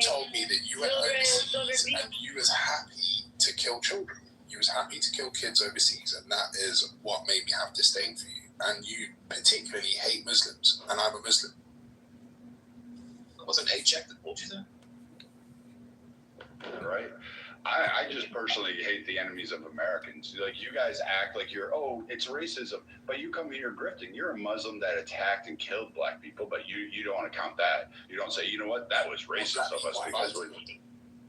told me that you went overseas and you was happy to kill children. You was happy to kill kids overseas, and that is what made me have disdain for you. And you particularly hate Muslims, and I'm a Muslim. Wasn't a check that pulled you there? Right? I just personally hate the enemies of Americans. Like, you guys act like it's racism, but you come here grifting. You're a Muslim that attacked and killed black people, but you don't want to count that. You don't say, you know what, that was racist of us because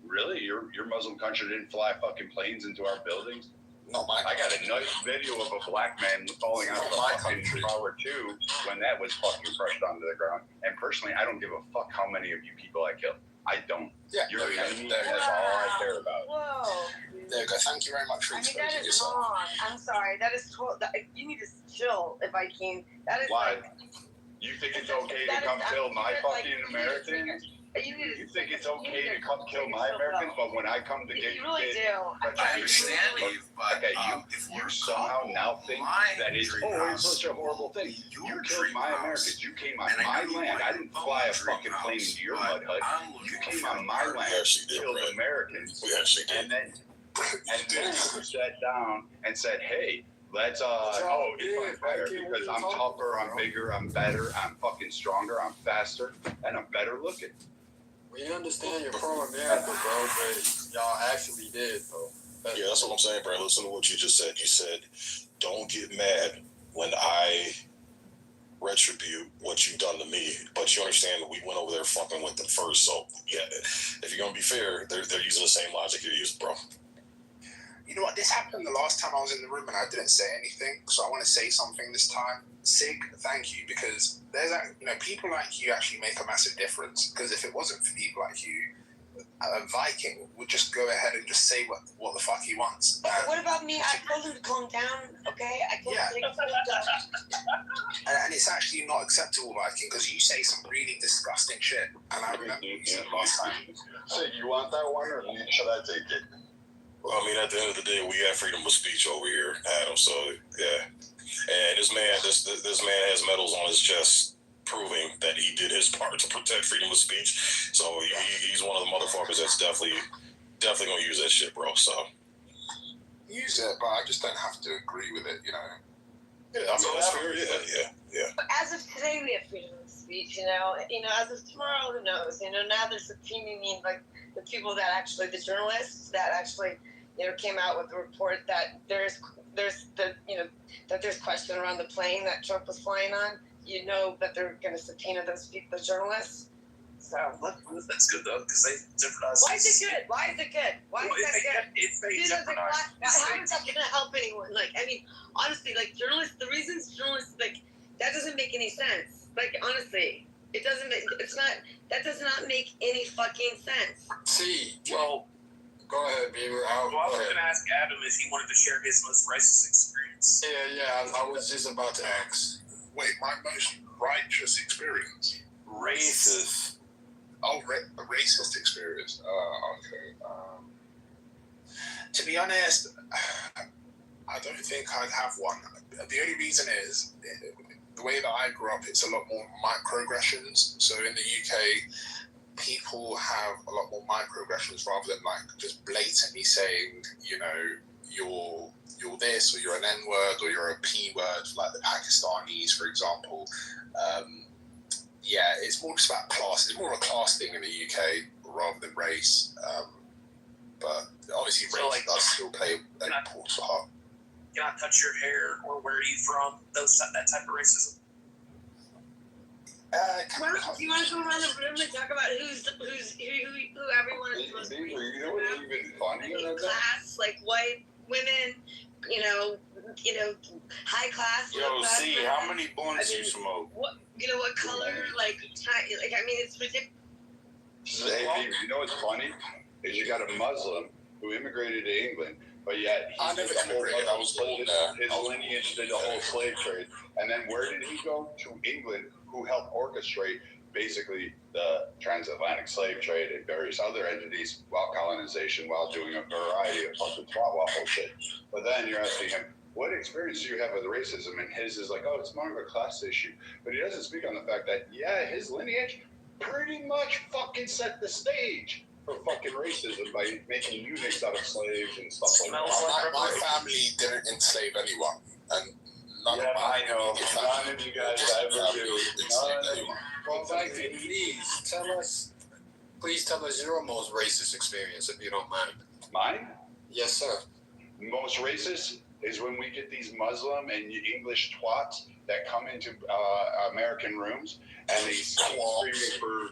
really, your Muslim country didn't fly fucking planes into our buildings? I got a nice video of a black man falling out of a fucking Tower 2 when that was fucking crushed onto the ground. And personally, I don't give a fuck how many of you people I killed. I don't. Yeah, you're the enemy. That's all I care about. Whoa. There you go. Thank you very much for explaining that is yourself. wrong. I'm sorry. That is you need to chill if I can. That is Why? like. You think it's okay to come kill my fucking Americans? You think it's okay to come kill my Americans, but when I come to get You really do. I understand, Eve, but okay, if you we're somehow now think that it's always such a horrible thing. Your You dream killed my house. Americans. You came on And I my know you land. want I didn't your fly a own dream fucking plane house, into your but mud hut. I'm You looking came for on my art. land, actually did, killed Brad. Americans, We actually did. and then you sat down and said, "Hey, let's it's unfair because I'm tougher, I'm bigger, I'm better, I'm fucking stronger, I'm faster, and I'm better looking." We understand you're pro-America, bro, but y'all actually did, though. Yeah, that's what I'm saying, bro. Listen to what you just said. You said, don't get mad when I retribute what you've done to me. But you understand we went over there fucking with them first. So, yeah, if you're going to be fair, they're using the same logic you're using, bro. You know what? This happened the last time I was in the room and I didn't say anything. So I want to say something this time. Sig, thank you, because there's people like you actually make a massive difference. Because if it wasn't for people like you, a Viking would just go ahead and just say what the fuck he wants. What about me? I told him to calm down, okay? I told him to calm down. And it's actually not acceptable, Viking, because you say some really disgusting shit. And I remember you said last time. So you want that one, or should I take it? Well, I mean, at the end of the day, we have freedom of speech over here, Adam. So, yeah. And this man has medals on his chest proving that he did his part to protect freedom of speech. So he's one of the motherfuckers that's definitely gonna use that shit, bro. So use it, but I just don't have to agree with it, Yeah, I mean, that's fair. Yeah. But as of today, we have freedom of speech. As of tomorrow, who knows? Now there's like the people that actually, the journalists that actually, came out with the report that there's question around the plane that Trump was flying on. That they're going to subpoena those people, the journalists. So That's good though, because they jeopardize. why is it good? Why is that good? If they How is that going to help anyone? Honestly, journalists. The reasons journalists that doesn't make any sense. Honestly, it doesn't. That does not make any fucking sense. See, well, go ahead, Beaver. I was going to ask Adam if he wanted to share his most racist experience. Yeah. I was just about to ask. Wait, my most righteous experience? Racist. Oh, a racist experience. Okay. To be honest, I don't think I'd have one. The only reason is the way that I grew up. It's a lot more microaggressions. So in the UK, people have a lot more microaggressions rather than just blatantly saying, you're this, or you're an N-word, or you're a P-word, like the Pakistanis, for example. It's more just about class. It's more of a class thing in the UK rather than race. But obviously, race does still play an important part. Can I touch your hair, or where are you from? That type of racism. Do you want to go around the room and talk about who everyone is supposed to be? You know what's even funny? Class, white women, high class. See, how many blunts you smoke? What color? It's ridiculous. Hey, you know what's funny? Is you got a Muslim who immigrated to England, but yet I never immigrated. I was born there. His lineage did the whole slave trade, and then where did he go? To England, who helped orchestrate basically the transatlantic slave trade and various other entities while colonization, while doing a variety of fucking twat waffle shit. But then you're asking him, what experience do you have with racism? And his is it's more of a class issue. But he doesn't speak on the fact that, his lineage pretty much fucking set the stage for fucking racism by making eunuchs out of slaves and stuff like that. My family didn't enslave anyone, and none of I know. None of you guys ever do. Well, Viking, please tell us your most racist experience, if you don't mind. Mine? Yes, sir. Most racist is when we get these Muslim and English twats that come into American rooms and they screaming for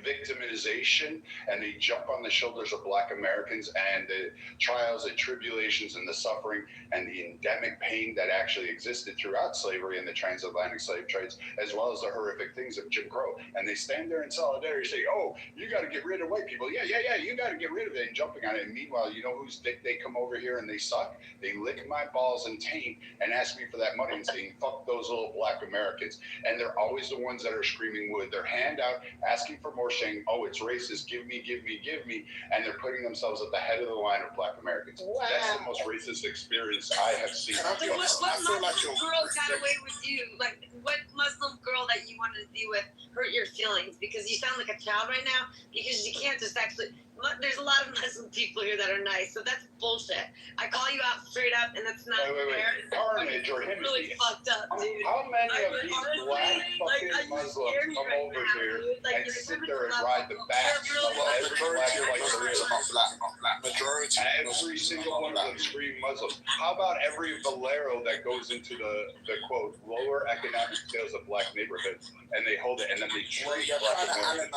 victimization, and they jump on the shoulders of Black Americans and the trials and tribulations and the suffering and the endemic pain that actually existed throughout slavery and the transatlantic slave trades, as well as the horrific things of Jim Crow. And they stand there in solidarity saying, oh, you got to get rid of white people. Yeah, you got to get rid of it, and jumping on it. And meanwhile, you know whose dick they come over here and they suck? They lick my balls and taint and ask me for that money and saying, fuck those little Black Americans. And they're always the ones that are screaming with their hand out, asking asking for more, saying, "Oh, it's racist. Give me, give me, give me," and they're putting themselves at the head of the line of Black Americans. Wow. That's the most racist experience I have seen. And I'll be honest, What I feel like Muslim girl got away with you? Like, what Muslim girl that you wanted to be with hurt your feelings? Because you sound like a child right now. Because you can't just actually. There's a lot of Muslim people here that are nice, so that's bullshit. I call you out straight up, and that's not fair. Carnage or him. Really fucked up, dude. How many of these honestly, black like, fucking Muslims come right over now, here dude. Like, and sit there and ride the back You're really of every black majority are not black, not black. Majority. Every single one of them scream Muslim. How about every Valero that goes into the quote lower economic scales of black neighborhoods, and they hold it, and then they treat black Americans.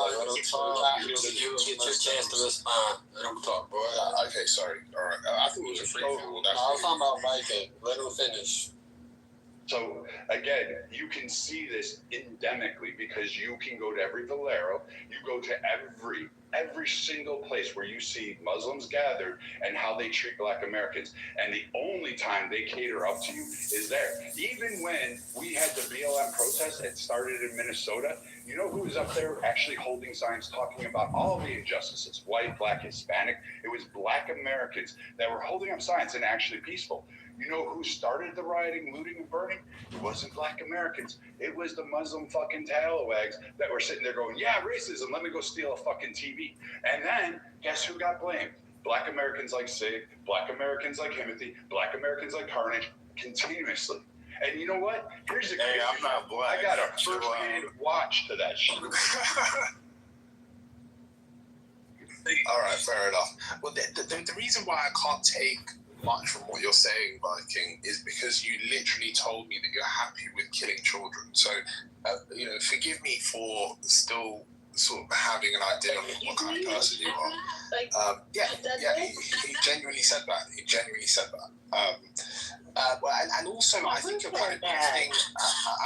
You get your chance to respond. Let him talk, bro. Okay, sorry. All right. I thought it was a free for all. I was talking about Viking. Let him finish. So again, you can see this endemically because you can go to every Valero, you go to every single place where you see Muslims gathered and how they treat Black Americans, and the only time they cater up to you is there. Even when we had the BLM protest that started in Minnesota, you know who was up there actually holding signs talking about all the injustices, white, black, Hispanic? It was Black Americans that were holding up signs and actually peaceful. You know who started the rioting, looting, and burning? It wasn't Black Americans. It was the Muslim fucking tailwags that were sitting there going, yeah, racism, let me go steal a fucking TV. And then, guess who got blamed? Black Americans like Sig, Black Americans like Timothy, Black Americans like Carnage, continuously. And you know what? Here's the crazy I'm not black. I got a first-hand watch to that shit. All right, fair enough. Well, the reason why I can't take much from what you're saying, Viking, is because you literally told me that you're happy with killing children. So, forgive me for still sort of having an idea of what kind of person you are. He genuinely said that. And also, I think you're kind of grifting.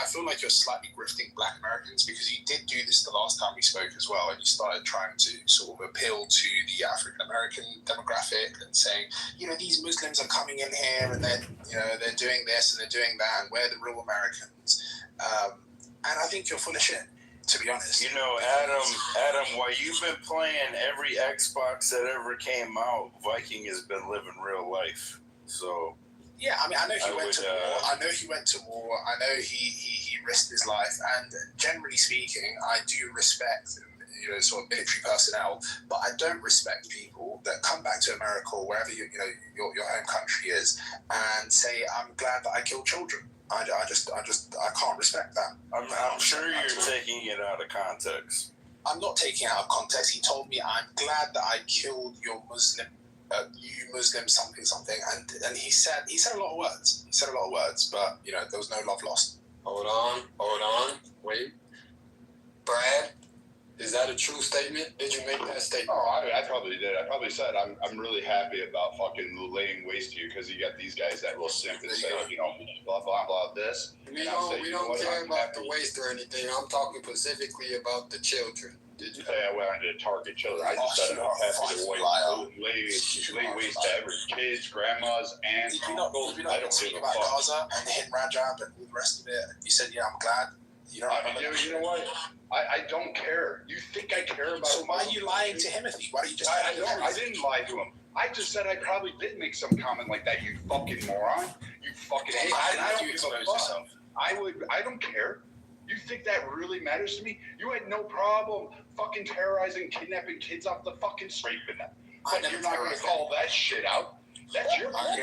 I feel like you're slightly grifting Black Americans because you did do this the last time we spoke as well, and you started trying to sort of appeal to the African American demographic and saying, these Muslims are coming in here and they're doing this and they're doing that, and we're the real Americans. And I think you're full of shit, to be honest. Adam, while you've been playing every Xbox that ever came out, Viking has been living real life. So. Yeah, I mean, I know he went to war. I know he risked his life, and generally speaking, I do respect, sort of military personnel, but I don't respect people that come back to America or wherever your home country is and say, "I'm glad that I killed children." I can't respect that. I'm sure you're taking it out of context. I'm not taking it out of context. He told me, "I'm glad that I killed your Muslim." You Muslim something, and he said a lot of words. But there was no love lost. Hold on, wait, Brad, is that a true statement? Did you make that statement? Oh, I probably did. I probably said I'm really happy about fucking laying waste to you because you got these guys that will simp and say blah blah blah this. We don't care about the waste or anything. I'm talking specifically about the children. Did you say I went on to target children? I just said I'm happy to lay waste to every kids, grandmas, and Did you not speak about Gaza and Hind Rajab and all the rest of it? You said, I'm glad. You know what? I don't care. You think I care about? So why are you lying to Timothy? Why don't you just? I didn't lie to him. I just said I probably did make some comment like that. You fucking moron. You fucking. I don't give a fuck. I don't care. You think that really matters to me? You had no problem fucking terrorizing, kidnapping kids off the fucking street with them. But you're not going to call that shit out. That's your problem.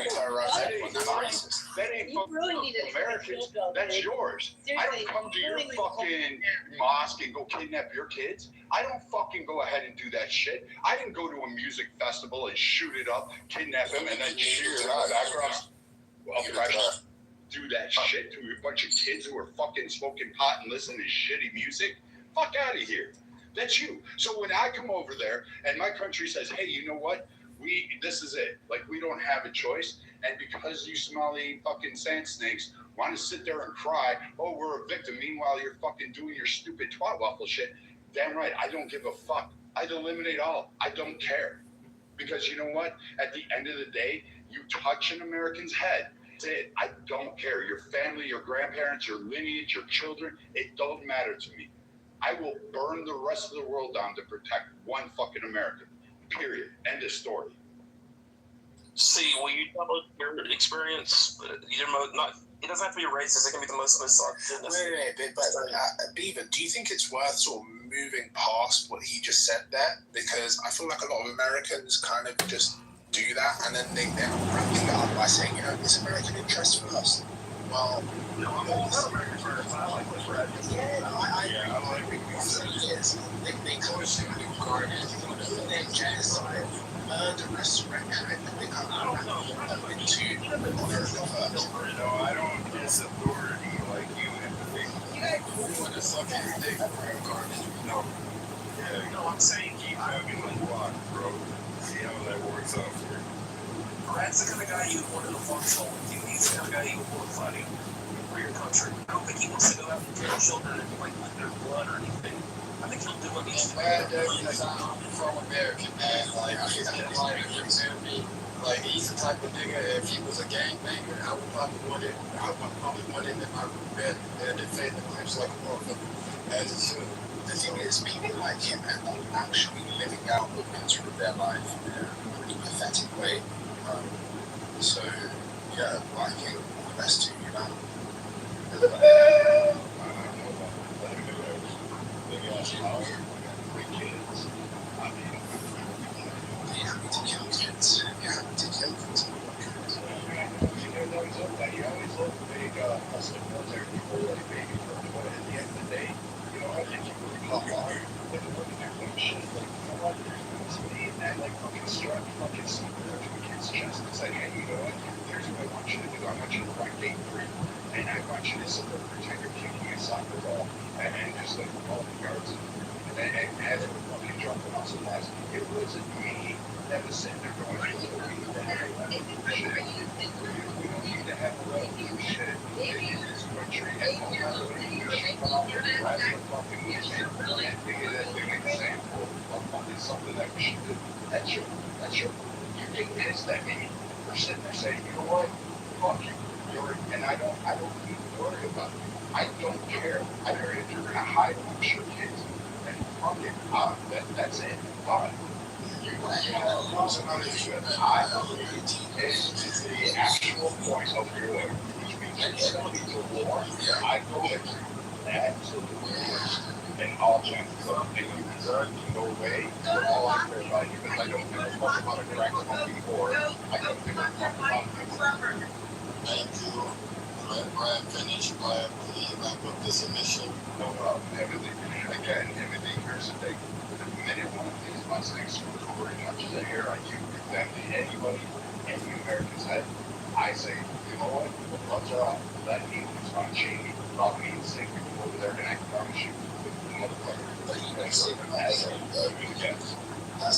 That ain't fucking Americans. That's yours. I don't come to your fucking mosque and go kidnap your kids. I don't fucking go ahead and do that shit. I didn't go to a music festival and shoot it up, kidnap him, and then cheer it up background. Do that shit to a bunch of kids who are fucking smoking pot and listening to shitty music. Fuck out of here. That's you. So when I come over there and my country says, hey, you know what? This is it. Like, we don't have a choice. And because you Somali fucking sand snakes want to sit there and cry, oh, we're a victim. Meanwhile, you're fucking doing your stupid twat waffle shit. Damn right. I don't give a fuck. I'd eliminate all. I don't care. Because you know what? At the end of the day, you touch an American's head. That's it. I don't care. Your family, your grandparents, your lineage, your children, it don't matter to me. I will burn the rest of the world down to protect one fucking American. Period. End of story. See, will you tell us your experience? It doesn't have to be racist. It can be the most misogynist. Wait, but Beaver, do you think it's worth sort of moving past what he just said there? Because I feel like a lot of Americans kind of just do that, and then they end up wrapping it up by saying, you know, it's American interest first. Well, no, I'm all about American first. I like what's right. I like what you said. Yes, they constantly regard it as genocide, murderous rhetoric. They kind of wrap into America first. No, I don't miss authority like you empathy. You want to suck your dick for your garbage. No. Yeah, no, I'm saying keep moving the block, bro. See how that works out for you. Brad's the kind of guy you want to functional with you. He's the kind of guy you want fighting for your country. I don't think he wants to go out and kill children and like with their blood or anything. I think he'll do what he's doing. From American, man. Like, he's like, like, he's the type of nigga, if he was a gangbanger, I would probably want him in my group and defend the clips like a motherfucker, as it should. The thing is, people like him end up actually living out the winter of their life in a pretty pathetic way. So, yeah, Viking, all the best to you, man. You're happy to kill kids. You're happy to kill kids. You always look big, custom military people like baby first, but at the end of the day, you know, I think you really pop hard with the work that doing shit. Like, you know what? There's me and that, like, fucking strut, fucking secret to a kid's chest. It's like, hey, you know what? Here's what I want you to do. I want you to run gate 3. And I want you to sit there and pretend you're kicking a soccer ball. And just like all the guards and have it fucking jumping off some lies. It wasn't me that was sitting there going, we need to have a shit. We don't need to have a revolution shit in this country. And all that revolution come out there and last the fucking weekend. And figure that big example of fucking something that we should do. That's your, you're getting pissed at me for sitting there saying, you know what? Fuck you. And I don't even worry about it. I don't care. I care if you're gonna hide amongst your kids. And fuck it. That's it. Fine. You lose another shit. I believe is the actual point of war, which means it's going to be to war. I go with you. Absolutely. And all chances of things you deserve can go away. We're all out there about you because I don't give a fuck about a crack monkey or I don't give a fuck about things. Thank you. Let Brad finish. Brad, please wrap up this submission. No problem. Everything. Again, everything here's the thing. The minute one of these Mustangs or touches a hair on you, your family, anybody, any American's head, I say, you know what? The bloods are out. That means it's not changing. About me and sick people over there, and I can promise you, motherfucker. But you don't say that's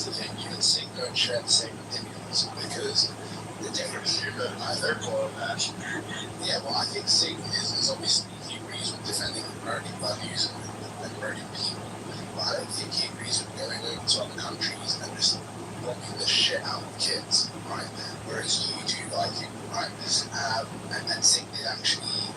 the thing. You and Singh don't share the same opinions because the difference here, they're called that. Yeah, well, I think Singh is obviously, he agrees with defending American values and American people. But I don't think he agrees with going over to other countries and just bombing the shit out of kids, right? Whereas you do like it, right? And Singh did actually,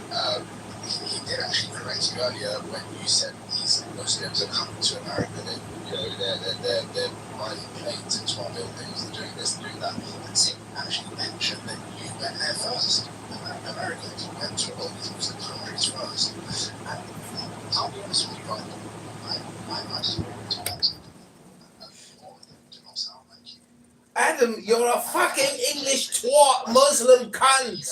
he did actually correct you earlier when you said these Muslims are coming to America, they're riding planes into our buildings, they're doing this, doing that. And Singh actually mentioned that you went there first. Americans went to all these Muslim countries first. And I'll be honest with you, right? I just want to that. All of them do not sound like you. Adam, you're a fucking English twat Muslim cunt.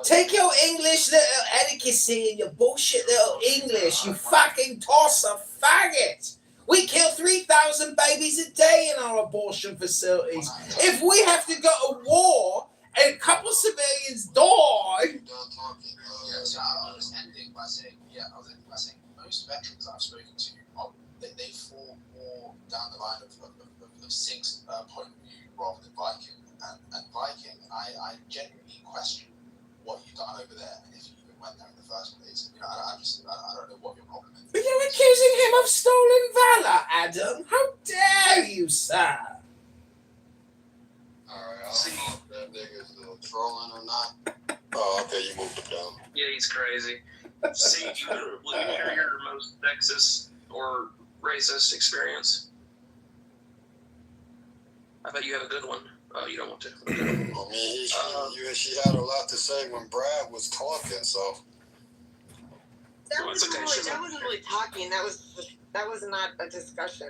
Take your English little etiquette and your bullshit little English, you fucking tosser faggot. We kill 3,000 babies a day in our abortion facilities. If we have to go to war and a couple civilians die. Yeah, so I was ending by saying, most veterans I've spoken to, they fall more down the line of Singh's point of view rather than Viking. And Viking, I genuinely question what you've done over there and if you even went there in the first place. You know, I don't know what your problem is. But you're accusing him of stolen valor, Adam. How dare you, sir? Alright, I'll see if that nigga's trolling or not. Oh, okay, you moved him down. Yeah, he's crazy. See, you're most Texas or racist experience? I bet you have a good one. Oh, you don't want to. I mean, she had a lot to say when Brad was talking, so. That wasn't really talking. That was not a discussion.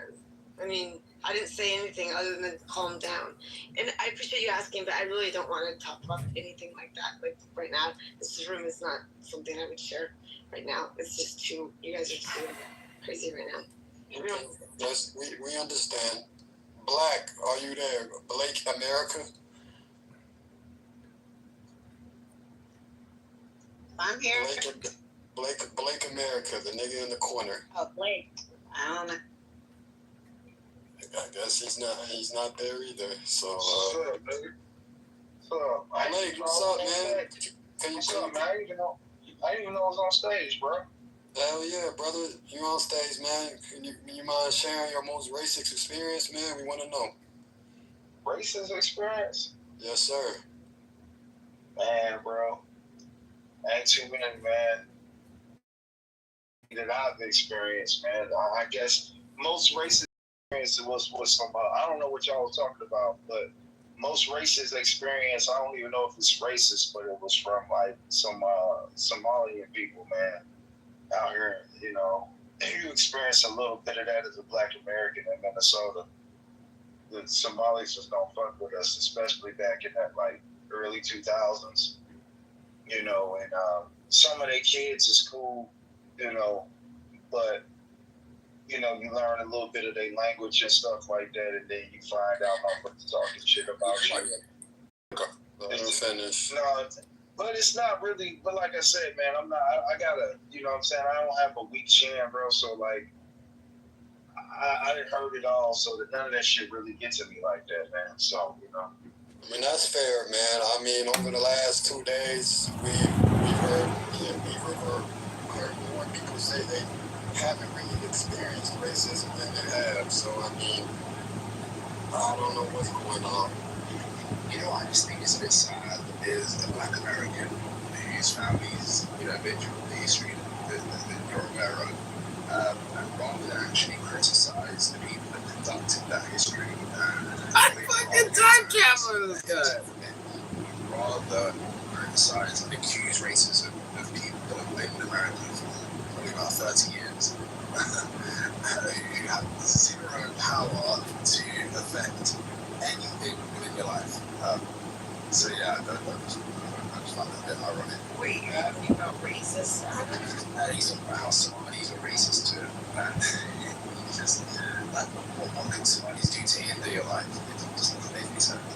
I mean, I didn't say anything other than calm down. And I appreciate you asking, but I really don't want to talk about anything like that. Like right now, this room is not something I would share right now. It's just too. You guys are just doing crazy right now. Okay. Yes, we understand. Black, are you there? Blake America? I'm here. Blake America, the nigga in the corner. Oh, Blake. I don't know. I guess he's not there either. So What's up, baby? Blake, what's up, man? What's up, man? I didn't even know I was on stage, bro. Hell yeah, brother. You on stage, man. Can you mind sharing your most racist experience, man? We want to know. Racist experience? Yes, sir. Man, bro. Ain't too many, man, that I've experienced, man. I guess most racist experience was some, I don't know what y'all was talking about, but most racist experience, I don't even know if it's racist, but it was from like some Somalian people, man, out here, you know. You experience a little bit of that as a Black American in Minnesota. The Somalis just don't fuck with us, especially back in that like early 2000s, you know, and some of their kids is cool, you know, but you know, you learn a little bit of their language and stuff like that, and then you find out motherfuckers talking shit about you. Let me finish. No, but it's not really. But like I said, man, I'm not. I gotta. You know what I'm saying? I don't have a weak chin, bro. So like, I didn't heard it all. So that none of that shit really gets to me like that, man. So you know. I mean, that's fair, man. I mean, over the last 2 days, we've heard more people say they haven't really experienced racism than they have. So, I mean, I don't know what's going on. You know, I just think it's a bit sad is a Black American whose family's, you know, been through the history that you're aware of, and rather than actually criticize the people that conducted that history. I fucking time traveler this guy. Rather criticize and accuse racism of people that have lived in America for probably about 30 years, who have zero power to affect anything within your life. So yeah, I just find that a bit ironic. Wait, you're asking about racist? He's talking about how Somalis are racist too. It's just like, what can Somalis do to hinder your life? It doesn't make any sense.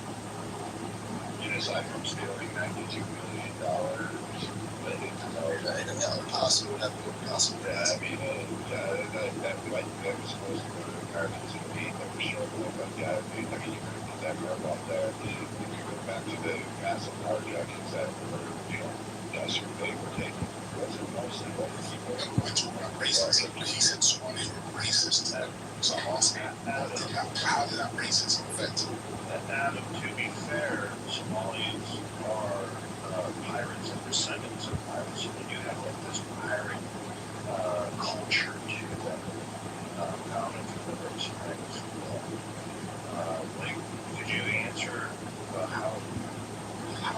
And aside from stealing $92 million, Possible, that possible. yeah, I mean, that was supposed to go to the Americans and be never showed up like that. I mean, you could put that part out there. If you go back to the massive carjackings that were, you know, they were taking, wasn't mostly white people. We're talking about racism. He said Somalis were racist. So I'm asking, how did that racism affect him? Adam, to be fair, Somalians are pirates and descendants of pirates, and they do have like this pirate culture to them, common to the race, right? Like, could you answer how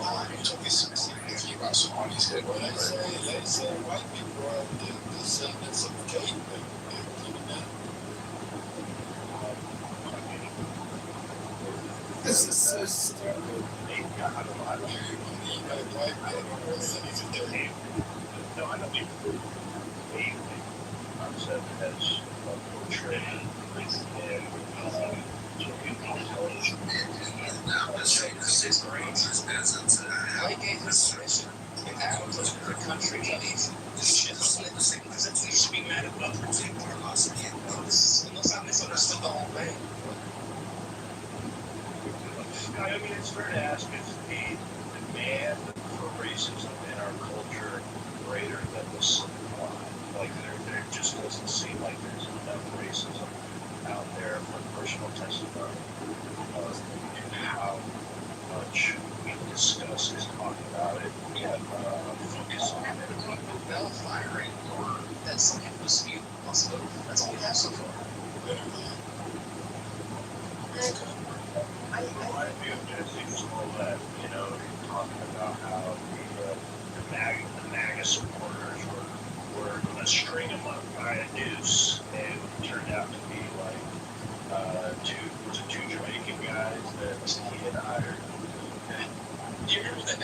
are you talking specifically about Somalis here? Well, they say white people are the descendants of cavemen. This is so stupid. No, I don't mean the concept as portrayed in the country. You should be mad at one particular loss of I misunderstood the whole thing. I mean, it's fair to ask, is the demand for racism in our culture greater than the supply? Like, there just doesn't seem like there's enough racism out there for personal testimony and how much we discuss and talk about it and focus on it. Bell firing, or that something was wants to live. That's all we have so far. Literally. I feel Jesse Smollett, you know, talking about how the MAGA supporters were going to string him up by a noose, and it turned out to be like two Jamaican guys that he had hired. Do you remember the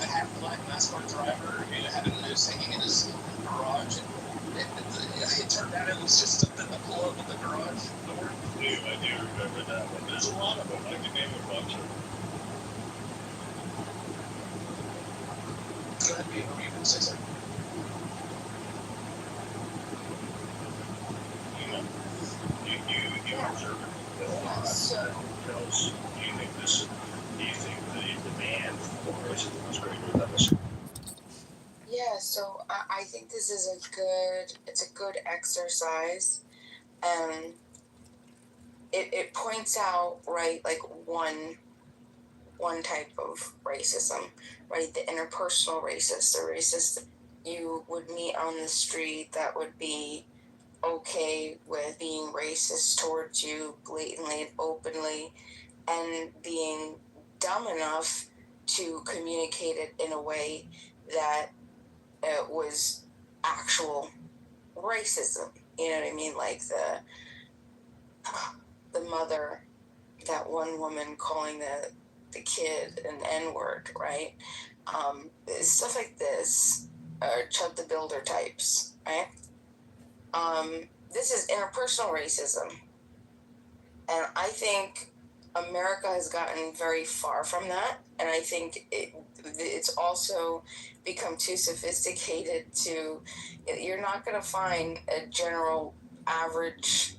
half-black NASCAR driver who had a noose hanging in his garage? It turned out it was just a plug in the garage door. I do remember that one. There's a lot of them. I can name a bunch of them. Go ahead, Pete. You can say something. You observe it a lot. Do you think the demand for racism is greater than the Yeah, so I think this is a good exercise, and it points out, right, like one type of racism, right, the interpersonal racist, the racist you would meet on the street that would be okay with being racist towards you blatantly and openly, and being dumb enough to communicate it in a way that it was actual racism. You know what I mean? Like the mother, that one woman calling the kid an N-word, right? Stuff like this, Chud the Builder types, right? This is interpersonal racism. And I think America has gotten very far from that. And I think it's also become too sophisticated to, you're not going to find a general average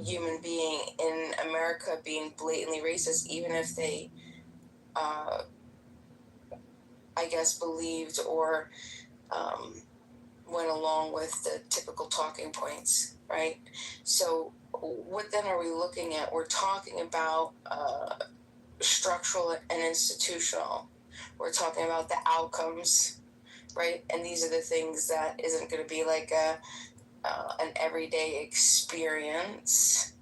human being in America being blatantly racist, even if they, I guess, believed or went along with the typical talking points, right? So what then are we looking at? We're talking about structural and institutional. We're talking about the outcomes, right? And these are the things that isn't going to be like an everyday experience,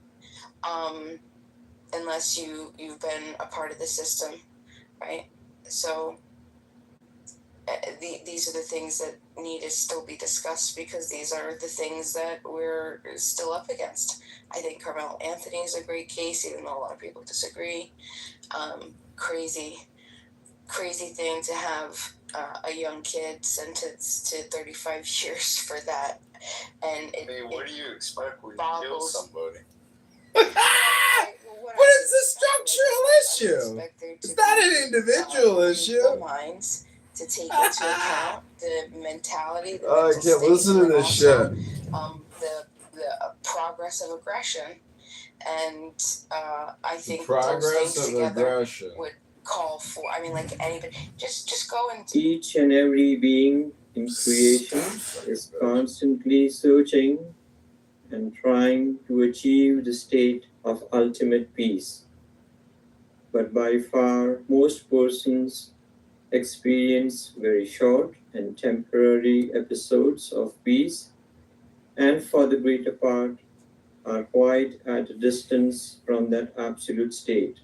unless you've been a part of the system, right? So these are the things that need to still be discussed, because these are the things that we're still up against. I think Carmelo Anthony is a great case, even though a lot of people disagree. Crazy thing to have a young kid sentenced to 35 years for that. And what do you expect when you kill somebody? What is the structural issue? It's not an individual issue. Minds to take into account the mentality, the I mental can't state, listen to and this also, shit. The progress of aggression. And I think Progress those things of together aggression would call for, I mean, like anybody, just go and... Each and every being in creation is constantly searching and trying to achieve the state of ultimate peace. But by far, most persons experience very short and temporary episodes of peace, and for the greater part are quite at a distance from that absolute state.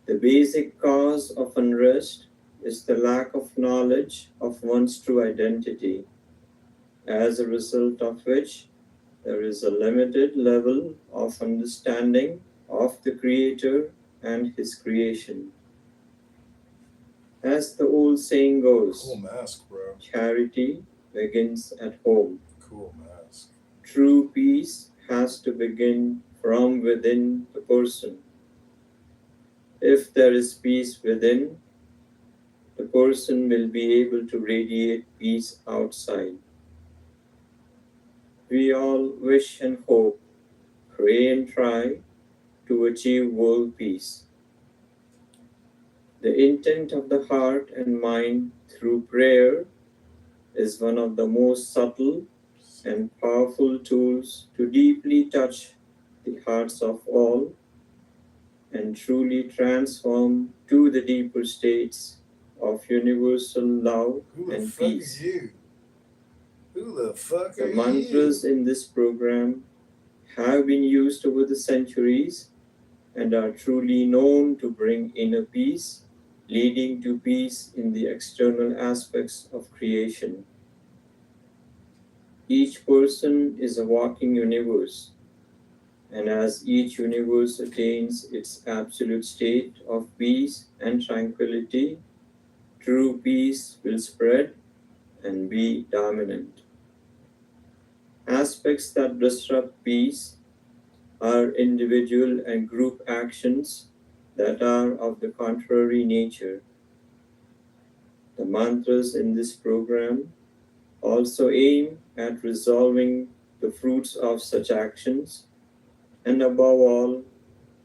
The basic cause of unrest is the lack of knowledge of one's true identity, as a result of which there is a limited level of understanding of the Creator and His creation. As the old saying goes, cool mask, bro. Charity begins at home. Cool mask. True peace has to begin from within the person. If there is peace within, the person will be able to radiate peace outside. We all wish and hope, pray and try to achieve world peace. The intent of the heart and mind through prayer is one of the most subtle and powerful tools to deeply touch the hearts of all and truly transform to the deeper states of universal love and peace. Who Who the fuck The are mantras you? in this program have been used over the centuries and are truly known to bring inner peace, leading to peace in the external aspects of creation. Each person is a walking universe, and as each universe attains its absolute state of peace and tranquility, true peace will spread and be dominant. Aspects that disrupt peace are individual and group actions that are of the contrary nature. The mantras in this program also aim at resolving the fruits of such actions and, above all,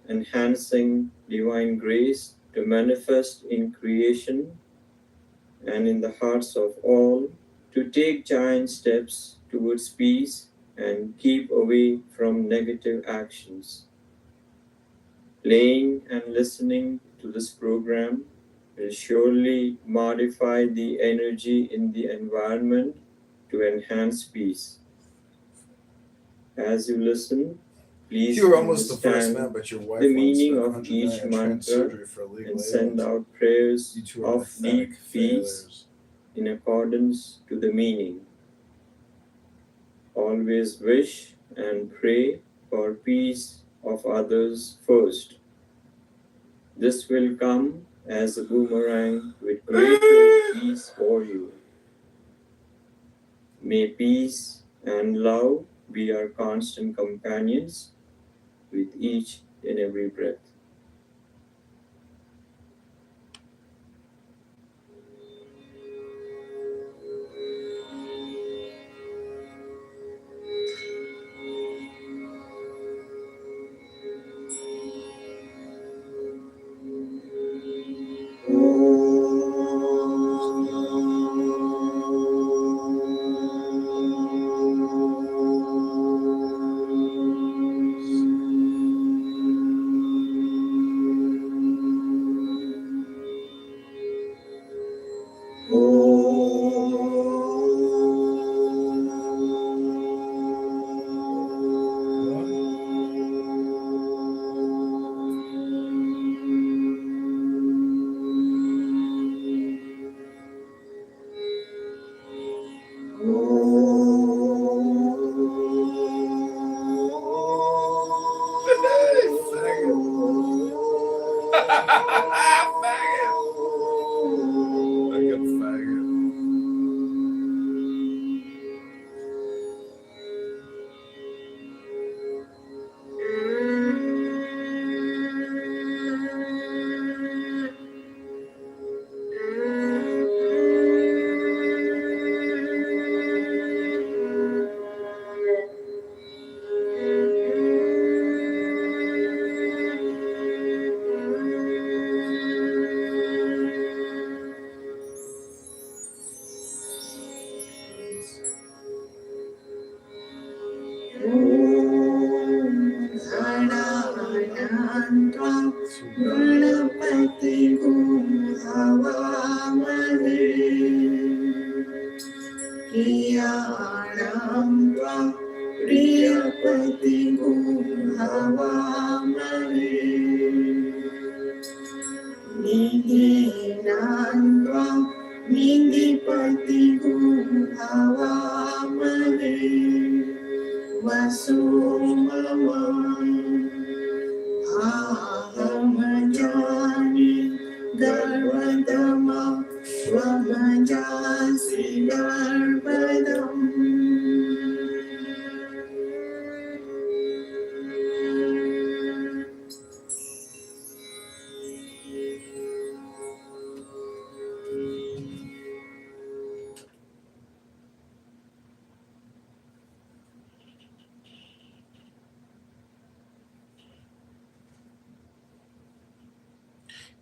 enhancing divine grace to manifest in creation and in the hearts of all, to take giant steps towards peace and keep away from negative actions. Playing and listening to this program will surely modify the energy in the environment to enhance peace. As you listen, please You were almost the first understand man, but your wife the wanted to meaning spend of 100 each million on trans mantra surgery for illegal and send aliens out prayers due to her of deep pathetic peace failures. in accordance to the meaning. Always wish and pray for peace of others first. This will come as a boomerang with greater peace for you. May peace and love be our constant companions with each and every breath.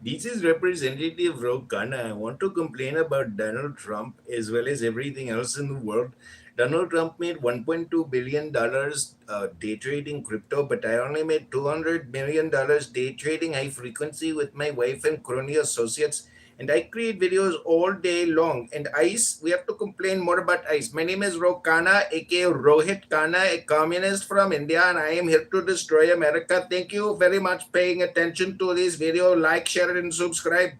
This is Representative Rokana. I want to complain about Donald Trump as well as everything else in the world. Donald Trump made $1.2 billion day trading crypto, but I only made $200 million day trading high frequency with my wife and crony associates and I create videos all day long. And ICE, we have to complain more about ICE. My name is Rokana, aka Rohit Kana, a communist from India, and I am here to destroy America. Thank you very much paying attention to this video. Like, share, and subscribe.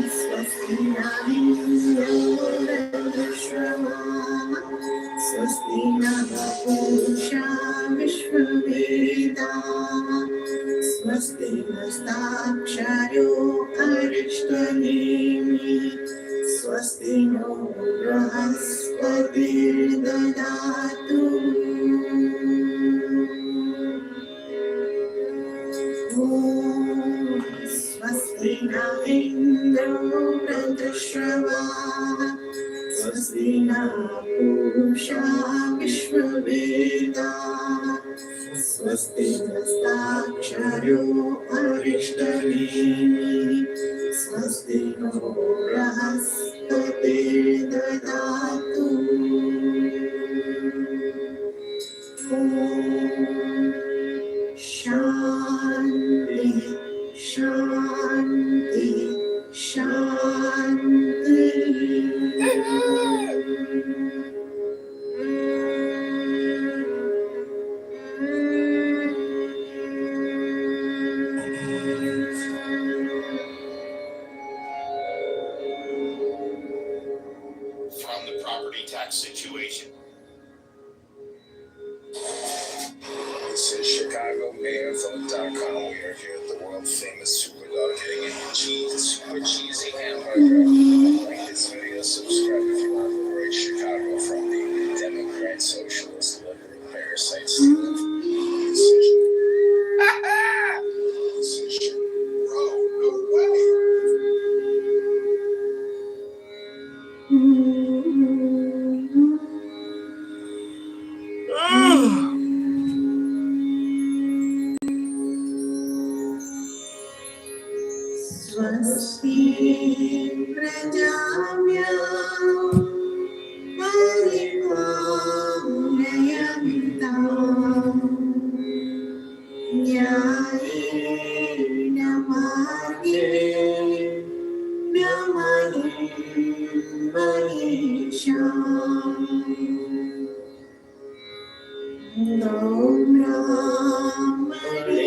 स्वस्ति न इन्द्रो स्वस्ति नः पूषा विश्ववेदाः स्वस्ति नस्ताक्षरो अरिष्टनेमिः स्वस्ति नो बृहस्पतिर्ददातु स्वस्ति न इन्द्रो वृद्धश्रवाः स्वस्ति नः पूषा विश्ववेदाः स्वस्ति नस्ताक्षरो अरिष्टनेमिः स्वस्ति नो बृहस्पतिर्ददातु शान्ति शान्ति शान्ति From the property tax situation. This is ChicagoMayorVote.com. We are here at the world famous Superdog getting a super cheesy hamburger. Like this video, subscribe if you want to liberate Chicago from the Democrat Socialist liberal parasites. Bro, no way. स्वस्ति प्रजाभ्यां परिपालयन्ताम् न्यायेन मार्गेण मनीषाम् गौ ब्राह्मणे